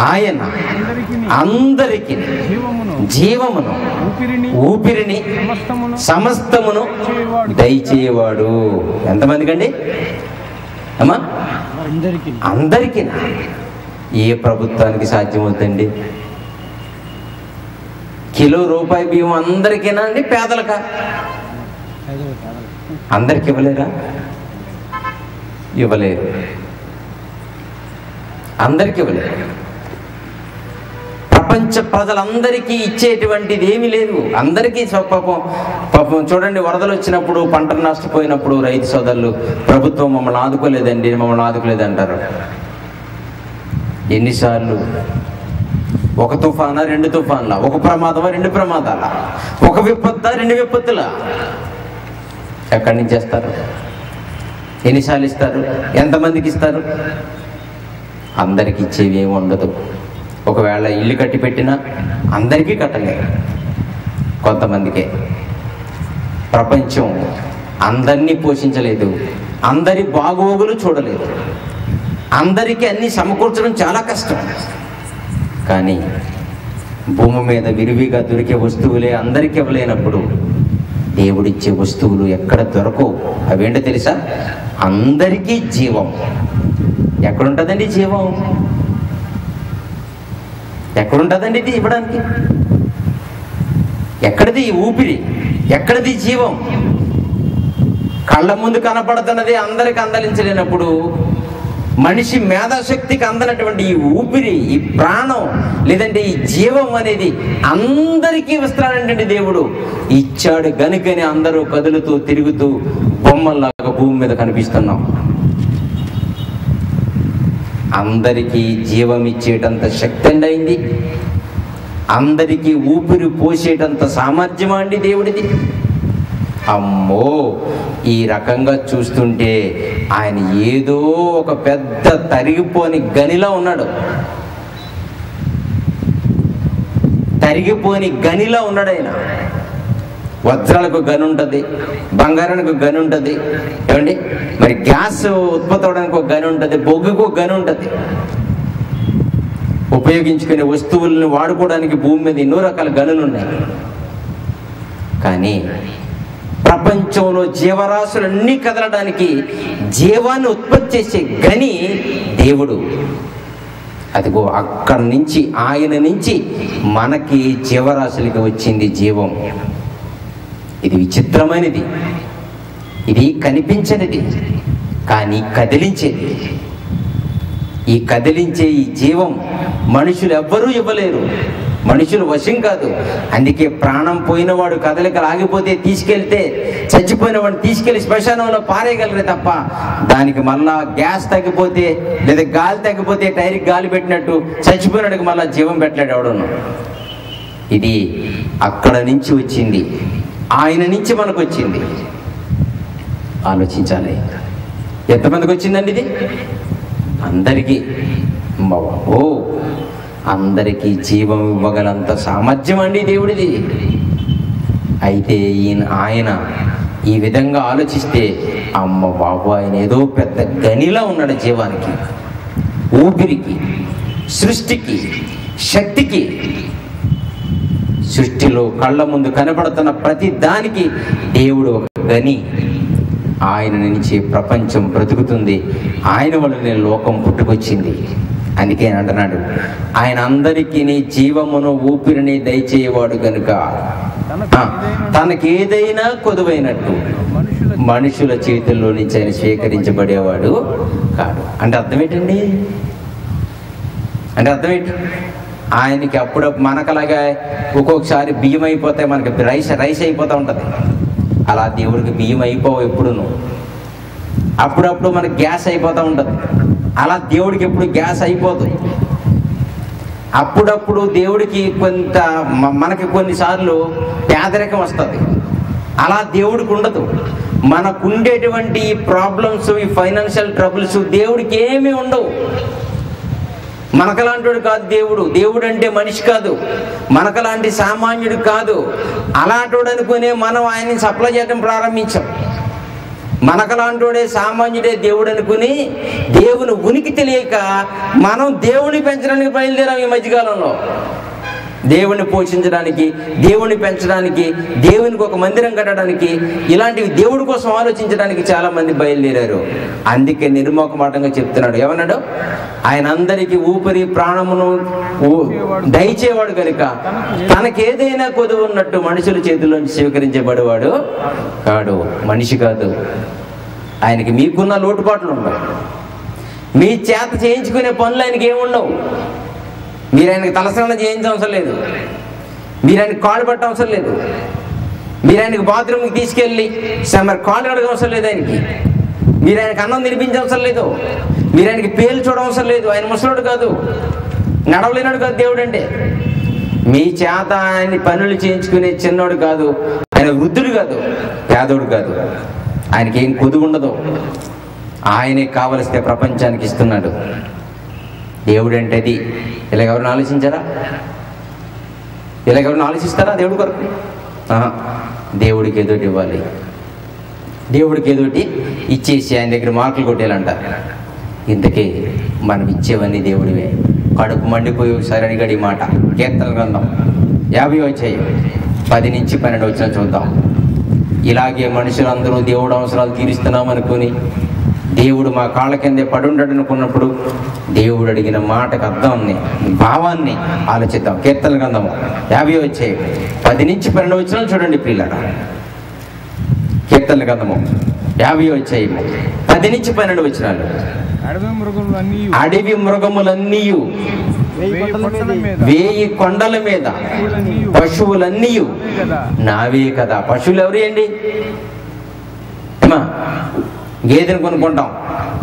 ఆయన అందరికి జీవమును ఊపిరిని సమస్తమును దయచేవాడు. ఎంతమందికి అండి? అమ్మా, అందరికీ. ఏ ప్రభుత్వానికి సాధ్యమవుతుందండి? కిలో రూపాయి బియ్యం అందరికీనా అండి? పేదలకా? అందరికి ఇవ్వలేరా? ఇవ్వలేరు. అందరికి ఇవ్వలేరు. ప్రపంచ ప్రజలందరికీ ఇచ్చేటువంటిది ఏమీ లేదు. అందరికీ పాపం చూడండి, వరదలు వచ్చినప్పుడు, పంటలు నష్టపోయినప్పుడు రైతు సోదరులు, ప్రభుత్వం మమ్మల్ని ఆదుకోలేదండి, మమ్మల్ని ఆదుకోలేదు అంటారు. ఎన్నిసార్లు? ఒక తుఫానా, 2 తుఫాన్లా? ఒక ప్రమాదమా, 2 ప్రమాదాల? ఒక విపత్తా, 2 విపత్తులా? ఎక్కడి నుంచి చేస్తారు? ఎన్నిసార్లు ఇస్తారు? ఎంతమందికి ఇస్తారు? అందరికి ఇచ్చేవి ఏమి ఉండదు. ఒకవేళ ఇల్లు కట్టి పెట్టినా అందరికీ కట్టలేరు, కొంతమందికే. ప్రపంచం అందరినీ పోషించలేదు, అందరి బాగోగులు చూడలేదు, అందరికీ అన్ని సమకూర్చడం చాలా కష్టం. కానీ భూమి మీద విరివిగా దొరికే వస్తువులే అందరికీ ఇవ్వలేనప్పుడు దేవుడిచ్చే వస్తువులు ఎక్కడ దొరకవు. అవేంటో తెలుసా? అందరికీ జీవం. ఎక్కడుంటుందండి జీవం? ఎక్కడుంటుందండి ఇది ఇవ్వడానికి? ఎక్కడిది ఊపిరి? ఎక్కడిది జీవం? కళ్ళ ముందు కనపడుతున్నది అందరికి అందలించలేనప్పుడు మనిషి మేధాశక్తికి అందనటువంటి ఈ ఊపిరి, ఈ ప్రాణం, లేదంటే ఈ జీవం అనేది అందరికీ ఇస్తాడంటే దేవుడు ఇచ్చాడు గనుకని అందరూ కదులుతూ తిరుగుతూ బొమ్మల్లాగా భూమి మీద కనిపిస్తున్నాం. అందరికీ జీవం ఇచ్చేటంత శక్తి అండి అయింది, అందరికీ ఊపిరి పోసేటంత సామర్థ్యం అండి దేవుడిది. అమ్మో, ఈ రకంగా చూస్తుంటే ఆయన ఏదో ఒక పెద్ద తరిగిపోని గనిలా ఉన్నాడు, తరిగిపోని గనిలా ఉన్నాడు ఆయన. వజ్రాలకు గని ఉంటుంది, బంగారానికి గని ఉంటుంది, ఏమండి మరి గ్యాస్ ఉత్పత్తి అవడానికి ఒక గని ఉంటుంది, బొగ్గుకు ఒక గని ఉంటుంది. ఉపయోగించుకునే వస్తువులను వాడుకోవడానికి భూమి మీద ఎన్నో రకాల గనులు ఉన్నాయి. కానీ ప్రపంచంలో జీవరాశులన్నీ కదలడానికి జీవాన్ని ఉత్పత్తి చేసే గని దేవుడు. అదిగో అక్కడి నుంచి, ఆయన నుంచి మనకి జీవరాశులకి వచ్చింది జీవం. ఇది విచిత్రమైనది, ఇది కనిపించనిది, కానీ కదిలించేది. ఈ కదిలించే ఈ జీవం మనుషులు ఎవ్వరూ ఇవ్వలేరు, మనుషులు వశం కాదు. అందుకే ప్రాణం పోయినవాడు కదలికలు ఆగిపోతే తీసుకెళ్తే, చచ్చిపోయిన వాడిని తీసుకెళ్లి శ్మశానంలో పారేయగలరే తప్ప దానికి మళ్ళా గ్యాస్ తగ్గిపోతే లేదా గాలి తగ్గిపోతే టైర్కి గాలి పెట్టినట్టు చచ్చిపోయినాడికి మళ్ళా జీవం పెట్టలేడు ఎవడను. ఇది అక్కడ నుంచి వచ్చింది, ఆయన నుంచి మనకు వచ్చింది. ఆలోచించాలి, ఎంతమందికి వచ్చిందండి ఇది? అందరికీ. ఓ, అందరికీ జీవం ఇవ్వగలంత సామర్థ్యం అండి దేవుడిది. అయితే ఆయన ఈ విధంగా ఆలోచిస్తే, అమ్మ బాబు, ఆయన ఏదో పెద్ద గనిలా ఉన్నాడు జీవానికి, ఊపిరికి, సృష్టికి, శక్తికి. సృష్టిలో కళ్ళ ముందు కనబడుతున్న ప్రతి దానికి దేవుడు ఒక గని. ఆయన నుంచి ప్రపంచం బ్రతుకుతుంది, ఆయన వల్లనే లోకం పుట్టుకొచ్చింది. అందుకే అంటున్నాడు, ఆయన అందరికీ జీవమును ఊపిరిని దయచేయవాడు గనుక తనకేదైనా కొదువైనట్టు మనుషుల చేతుల్లో నుంచి ఆయన స్వీకరించబడేవాడు కాదు. అంటే అర్థం ఏంటండి? అంటే అర్థం ఏంటి? ఆయనకి అప్పుడప్పుడు మనకలాగా ఒక్కొక్కసారి బియ్యం అయిపోతే మనకి రైస్ అయిపోతూ ఉంటుంది. అలా దేవుడికి బియ్యం అయిపోవు ఎప్పుడును. అప్పుడప్పుడు మనకి గ్యాస్ అయిపోతూ ఉంటుంది. అలా దేవుడికి ఎప్పుడు గ్యాస్ అయిపోదు. అప్పుడప్పుడు దేవుడికి మనకి కొన్నిసార్లు పేదరికం వస్తుంది. అలా దేవుడికి ఉండదు. మనకుండేటువంటి ప్రాబ్లమ్స్, ఈ ఫైనాన్షియల్ ట్రబుల్స్ దేవుడికి ఏమీ ఉండవు. మనకలాంటి కాదు దేవుడు. దేవుడు అంటే మనిషి కాదు, మనకలాంటి సామాన్యుడు కాదు. అలాంటి అనుకునే మనం ఆయన్ని సప్లై చేయడం ప్రారంభించాం. మనకలాంటి సామాన్యుడే దేవుడు అనుకుని దేవుని ఉనికి తెలియక మనం దేవుని పెంచడానికి బయలుదేరాం. ఈ మధ్యకాలంలో దేవుని పోషించడానికి, దేవుని పెంచడానికి, దేవునికి ఒక మందిరం కట్టడానికి, ఇలాంటివి దేవుడి కోసం ఆలోచించడానికి చాలా మంది బయలుదేరారు. అందుకే నిర్మోహమాటంగా చెప్తున్నాడు, ఏమన్నాడు? ఆయన అందరికీ ఊపిరి ప్రాణమును దయచేవాడు కనుక తనకేదైనా కొదువు ఉన్నట్టు మనుషుల చేతుల్లోంచి స్వీకరించబడేవాడు కాడు. మనిషి కాదు. ఆయనకి మీకున్న లోటుపాట్లు ఉండవు. మీ చేత చేయించుకునే పనులు ఆయనకి ఏముండవు. మీరు ఆయనకి తలస్నానం చేయించడం అవసరం లేదు, మీరు ఆయనకి కాళ్ళు పట్టడం అవసరం లేదు, మీరు ఆయనకి బాత్రూమ్కి తీసుకెళ్ళి మరి కాళ్ళు కడగడం అవసరం లేదు ఆయనకి, మీరు ఆయనకి అన్నం తినిపించడం అవసరం లేదు, మీరు ఆయనకి పేర్లు చూడడం అవసరం లేదు. ఆయన ముసలోడు కాదు, నడవలేనాడు కాదు దేవుడు అంటే. మీ చేత ఆయన్ని పనులు చేయించుకునే చిన్నోడు కాదు, ఆయన వృద్ధుడు కాదు, పేదోడు కాదు. ఆయనకి ఏం కొదువు ఉండదు. ఆయనే కావలిస్తే ప్రపంచానికి ఇస్తున్నాడు. దేవుడు అంటే అది. ఇలాగెవరిని ఆలోచించారా? ఇలాగెవరిని ఆలోచిస్తారా దేవుడి కొరకు? దేవుడికి ఏదోటి ఇవ్వాలి, దేవుడికి ఏదోటి ఇచ్చేసి ఆయన దగ్గర మార్కులు కొట్టేయాలంటారు. ఇంతకీ మనం ఇచ్చేవన్నీ దేవుడివే. కడుపు మండిపోయి ఒకసారి అడిగాడు ఈ మాట. కీర్తన గ్రంథం 50 వచ్చాయి, 10 నుంచి 12 వచ్చిన చూద్దాం. ఇలాగే మనుషులందరూ దేవుడు అవసరాలు తీరుస్తున్నాం అనుకుని దేవుడు మా కాళ్ళ కిందే పడుండడు అనుకున్నప్పుడు దేవుడు అడిగిన మాటకు అర్థాన్ని, భావాన్ని ఆలోచిద్దాం. కీర్తన గ్రంథము 50 వచ్చాయి, 10 నుంచి 12 వచ్చిన చూడండి పిల్లల. కీర్తన గ్రంథము 50వ అధ్యాయము 10 నుంచి 12 వచనాలు. అడవి మృగములన్నీ 1000 కొండల మీద పశువులన్నీ నావే కదా. పశువులు ఎవరు అండి? గేదెను కొనుక్కుంటాం,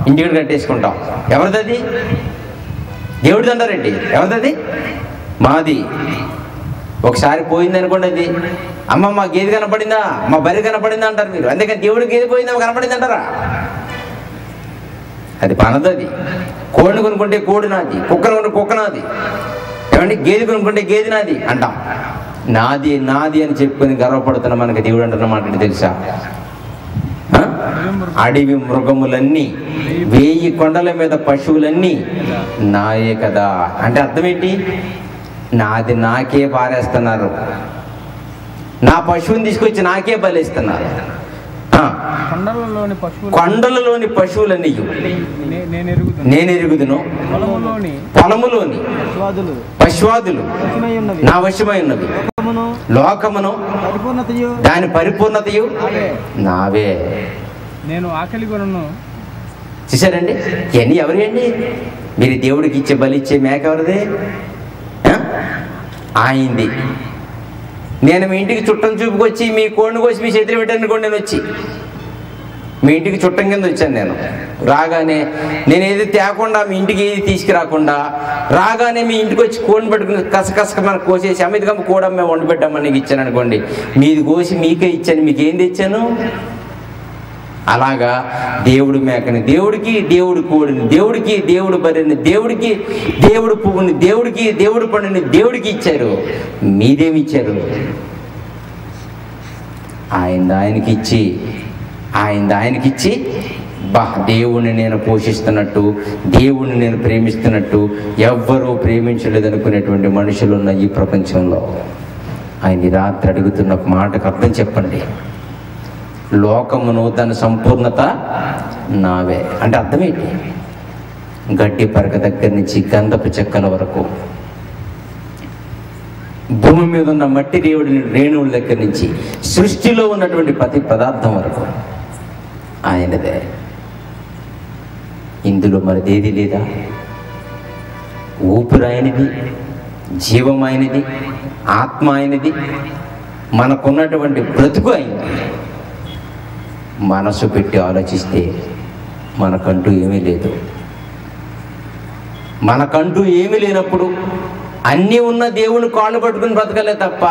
ఇంటికి కట్టేసుకుంటాం. ఎవరిది? దేవుడిది అంటారండి. ఎవరిది? మాది. ఒకసారి పోయింది అనుకోండి, అది అమ్మ మా గేదె కనపడిందా, మా బర్రె కనపడిందా అంటారు మీరు. అందుకని దేవుడు గేదె పోయిందా కనపడింది అంటారా? అది పనదది. కోడిని కొనుక్కుంటే కోడి నాది, కుక్కను కొనుక్కుంటే కుక్క నాది, ఏమండి గేదె కొనుక్కుంటే గేదె నాది అంటాం. నాది నాది అని చెప్పుకొని గర్వపడుతున్న మనకి దేవుడు అంటున్నమాట తెలుసా? అడవి మృగములన్నీ 1000 కొండల మీద పశువులన్నీ నాయే కదా. అంటే అర్థం ఏంటి? నాది నాకే పారేస్తున్నారు, నా పశువుని తీసుకొచ్చి నాకే బలిస్తున్నారు. కొండలలోని పశువులన్నీ నేను ఎరుగుదును, పొలములోని పశువాదులు నా వశమై ఉన్నవి, లోకమును దాని పరిపూర్ణతయు నావే. నేను ఆకలి కొనను. చూసారండి? ఇవన్నీ ఎవరి అండి? మీరు దేవుడికి ఇచ్చే బలి ఇచ్చే మేక ఎవరిది? ఆయింది. నేను మీ ఇంటికి చుట్టం చూపుకొచ్చి మీ కోడిని కోసి మీ చేతిలో పెట్టానుకోండి, నేను వచ్చి మీ ఇంటికి చుట్టం కింద వచ్చాను. నేను రాగానే నేను ఏది తేకుండా మీ ఇంటికి ఏది తీసుకురాకుండా రాగానే మీ ఇంటికి వచ్చి కోడిని పెట్టుకుని కసకసక మనకు కోసేసి అమితకమ్మ కూడా మేము వండి పెట్టామని నీకు ఇచ్చాను అనుకోండి, మీది కోసి మీకే ఇచ్చాను. మీకు ఏం తెచ్చాను? అలాగా దేవుడు మేకని దేవుడికి, దేవుడు కోడిని దేవుడికి, దేవుడు బర్రెని దేవుడికి, దేవుడు పువ్వుని దేవుడికి, దేవుడు పండుని దేవుడికి ఇచ్చారు. మీదేమి ఇచ్చారు? ఆయనకిచ్చి దేవుణ్ణి నేను పోషిస్తున్నట్టు, దేవుణ్ణి నేను ప్రేమిస్తున్నట్టు ఎవ్వరూ ప్రేమించలేదు అనుకునేటువంటి మనుషులు ఉన్న ఈ ప్రపంచంలో ఆయన రాత్రి అడుగుతున్న మాటకు అర్థం చెప్పండి. లోకమును దాని సంపూర్ణత నావే అంటే అర్థం ఏంటి? గడ్డి పరక దగ్గర నుంచి గంధపు చెక్కల వరకు, భూమి మీద ఉన్న మట్టి రేణువుల దగ్గర నుంచి సృష్టిలో ఉన్నటువంటి ప్రతి పదార్థం వరకు ఆయనదే. ఇందులో మరిదేది లేదా? ఊపిరి ఆయనది, జీవం ఆయనది, ఆత్మ ఆయనది, మనకున్నటువంటి బ్రతుకు ఆయనది. మనసు పెట్టి ఆలోచిస్తే మనకంటూ ఏమీ లేదు. మనకంటూ ఏమీ లేనప్పుడు అన్నీ ఉన్న దేవుని కాళ్ళు పట్టుకుని బ్రతకలే తప్ప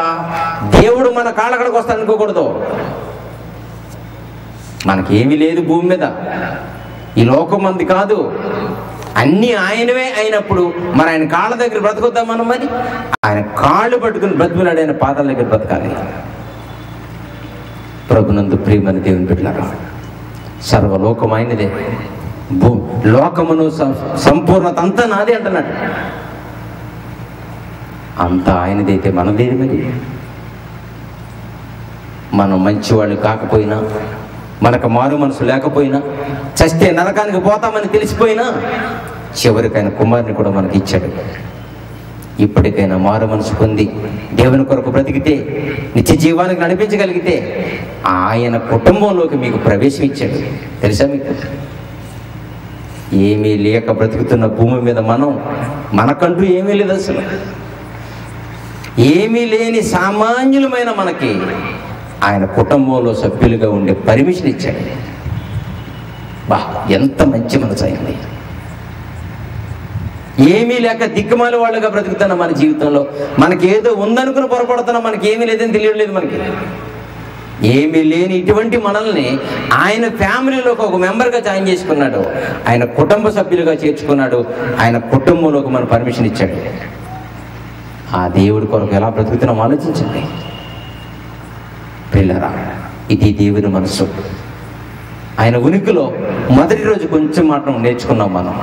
దేవుడు మన కాళ్ళకడికి వస్తాను అనుకోకూడదు. మనకేమీ లేదు భూమి మీద, ఈ లోకం మంది కాదు, అన్నీ ఆయనవే అయినప్పుడు మరి ఆయన కాళ్ళ దగ్గర బ్రతుకుద్దాం మనం. మరి ఆయన కాళ్ళు పట్టుకుని బ్రతుకున్నాడు, ఆయన పాదాల దగ్గర బ్రతకాలి. ప్రభునందు ప్రియమైన దేవుని బిడ్డలారా, సర్వలోకం ఆయనదే, లోకమును సంపూర్ణత అంతా నాదే అంటున్నాడు. అంతా ఆయనదైతే మనదేది? మరి మనం మంచివాళ్ళు కాకపోయినా, మనకు మారు మనసు లేకపోయినా, చస్తే నరకానికి పోతామని తెలిసిపోయినా చివరికి ఆయన కుమారుని కూడా మనకి ఇచ్చాడు. ఇప్పటికైనా మారు మనసు పొంది దేవుని కొరకు బ్రతికితే, నిత్య జీవానికి నడిపించగలిగితే ఆయన కుటుంబంలోకి మీకు ప్రవేశం ఇచ్చాడు. తెలుసా మీకు? ఏమీ లేక బ్రతుకుతున్న భూమి మీద మనకంటూ ఏమీ లేదు, అసలు ఏమీ లేని సామాన్యులమైన మనకి ఆయన కుటుంబంలో సభ్యులుగా ఉండే పర్మిషన్ ఇచ్చాడు. ఎంత మంచి మనసు అయింది. ఏమీ లేక దిక్కుమాలి వాళ్ళుగా బ్రతుకుతున్న మన జీవితంలో మనకేదో ఉందనుకుని పొరపడుతున్నా, మనకి ఏమీ లేదని తెలియలేదు. మనకి ఏమీ లేని ఇటువంటి మనల్ని ఆయన ఫ్యామిలీలోకి ఒక మెంబర్గా జాయిన్ చేసుకున్నాడు, ఆయన కుటుంబ సభ్యులుగా చేర్చుకున్నాడు, ఆయన కుటుంబంలోకి మన పర్మిషన్ ఇచ్చాడు. ఆ దేవుడి కొరకు ఎలా బ్రతుకుతున్నాం ఆలోచించండి పిల్లరా. ఇది దేవుని మనసు. ఆయన ఉనికిలో మొదటి రోజు కొంచెం మాత్రం నేర్చుకున్నాం మనం.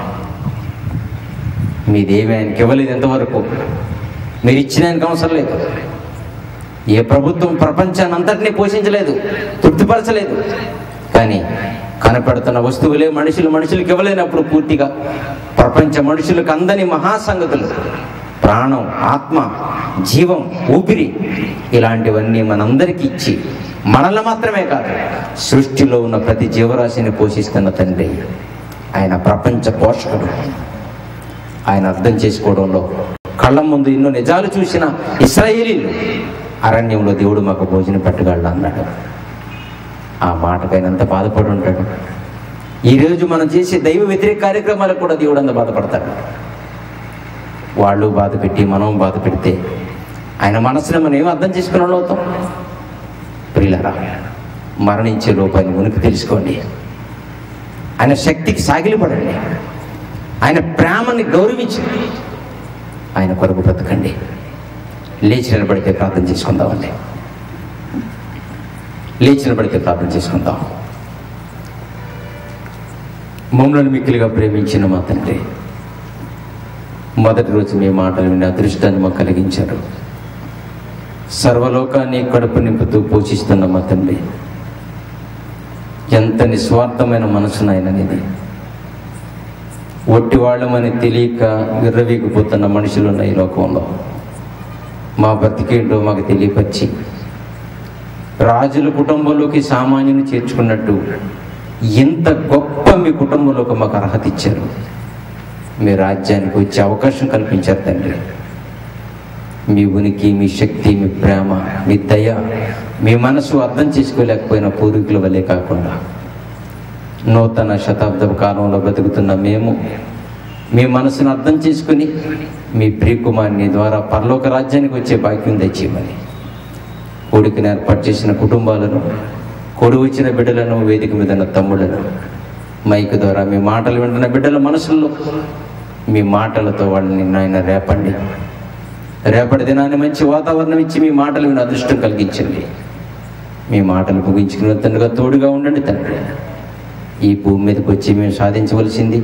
మీదేమి ఆయనకి ఇవ్వలేదు ఎంతవరకు, మీరు ఇచ్చిన ఆయనకు అవసరం లేదు. ఏ ప్రభుత్వం ప్రపంచాన్ని అంతటినీ పోషించలేదు, తృప్తిపరచలేదు. కానీ కనపడుతున్న వస్తువులే మనుషులకి ఇవ్వలేనప్పుడు పూర్తిగా ప్రపంచ మనుషులకు అందని మహాసంగతులు, ప్రాణం, ఆత్మ, జీవం, ఊపిరి, ఇలాంటివన్నీ మనందరికీ ఇచ్చి మనల్ని మాత్రమే కాదు, సృష్టిలో ఉన్న ప్రతి జీవరాశిని పోషిస్తున్న తండ్రి. ఆయన ప్రపంచ పోషకుడు. ఆయన అర్థం చేసుకోవడంలో కళ్ళ ముందు ఎన్నో నిజాలు చూసిన ఇశ్రాయేలీలు అరణ్యంలో దేవుడు మాకు భోజనం పెట్టగలడు అన్నాడు. ఆ మాటకైనా అంత బాధపడి ఉంటాడు. ఈరోజు మనం చేసే దైవ వ్యతిరేక కార్యక్రమాలకు కూడా దేవుడు అంత బాధపడతాడు. వాళ్ళు బాధ పెట్టి మనం బాధ పెడితే ఆయన మనసుని మనం ఏం అర్థం చేసుకునే వాళ్ళు అవుతాం? ప్రియులారా, మరణించే లోపు ఆయన ఉనికి తెలుసుకోండి. ఆయన శక్తికి సాగిలిపడండి. ఆయన ప్రేమని గౌరవించండి. ఆయన కొరకు బ్రతకండి. లేచి నిలబడితే ప్రార్థన చేసుకుందామండి. లేచి నిలబడితే ప్రార్థన చేసుకుందాం. మమ్మల్ని మిక్కిలిగా ప్రేమించిన మా తండ్రి, మొదటి రోజు మీ మాటలు విని అదృష్టాన్ని మాకు కలిగించారు. సర్వలోకాన్ని కడుపు నింపుతూ పోషిస్తున్న మా తండ్రి, ఎంత నిస్వార్థమైన మనసునైనది. ఒట్టి వాళ్ళమని తెలియక విర్రవీగిపోతున్న మనుషులు ఉన్న ఈ లోకంలో మా బతికేంటో మాకు తెలియపరిచి, రాజుల కుటుంబంలోకి సామాన్యుని చేర్చుకున్నట్టు ఎంత గొప్ప మీ కుటుంబంలోకి మాకు అర్హత ఇచ్చారు. మీ రాజ్యానికి వచ్చే అవకాశం కల్పించారు తండ్రి. మీ ఉనికి, మీ శక్తి, మీ ప్రేమ, మీ దయ, మీ మనసు అర్థం చేసుకోలేకపోయిన పూర్వీకుల వల్లే కాకుండా నూతన శతాబ్దపు కాలంలో బ్రతుకుతున్న మేము మీ మనసును అర్థం చేసుకుని మీ ప్రియకుమారుని ద్వారా పరలోక రాజ్యానికి వచ్చే భాగ్యం తెచ్చేయమని, కొడుకుని ఏర్పాటు చేసిన కుటుంబాలను, కొడు వచ్చిన బిడ్డలను, వేదిక మీద ఉన్న తమ్ముళ్ళను, మైక్ ద్వారా మీ మాటలు వింటున్న బిడ్డల మనసుల్లో మీ మాటలతో వాళ్ళని నాయన రేపండి. రేపటి దినాన్ని మంచి వాతావరణం ఇచ్చి మీ మాటలు విని అదృష్టం కలిగించండి. మీ మాటలు ముగించుకున్న తండ్రిగా తోడుగా ఉండండి తండ్రి. ఈ భూమి మీదకి వచ్చి మేము సాధించవలసింది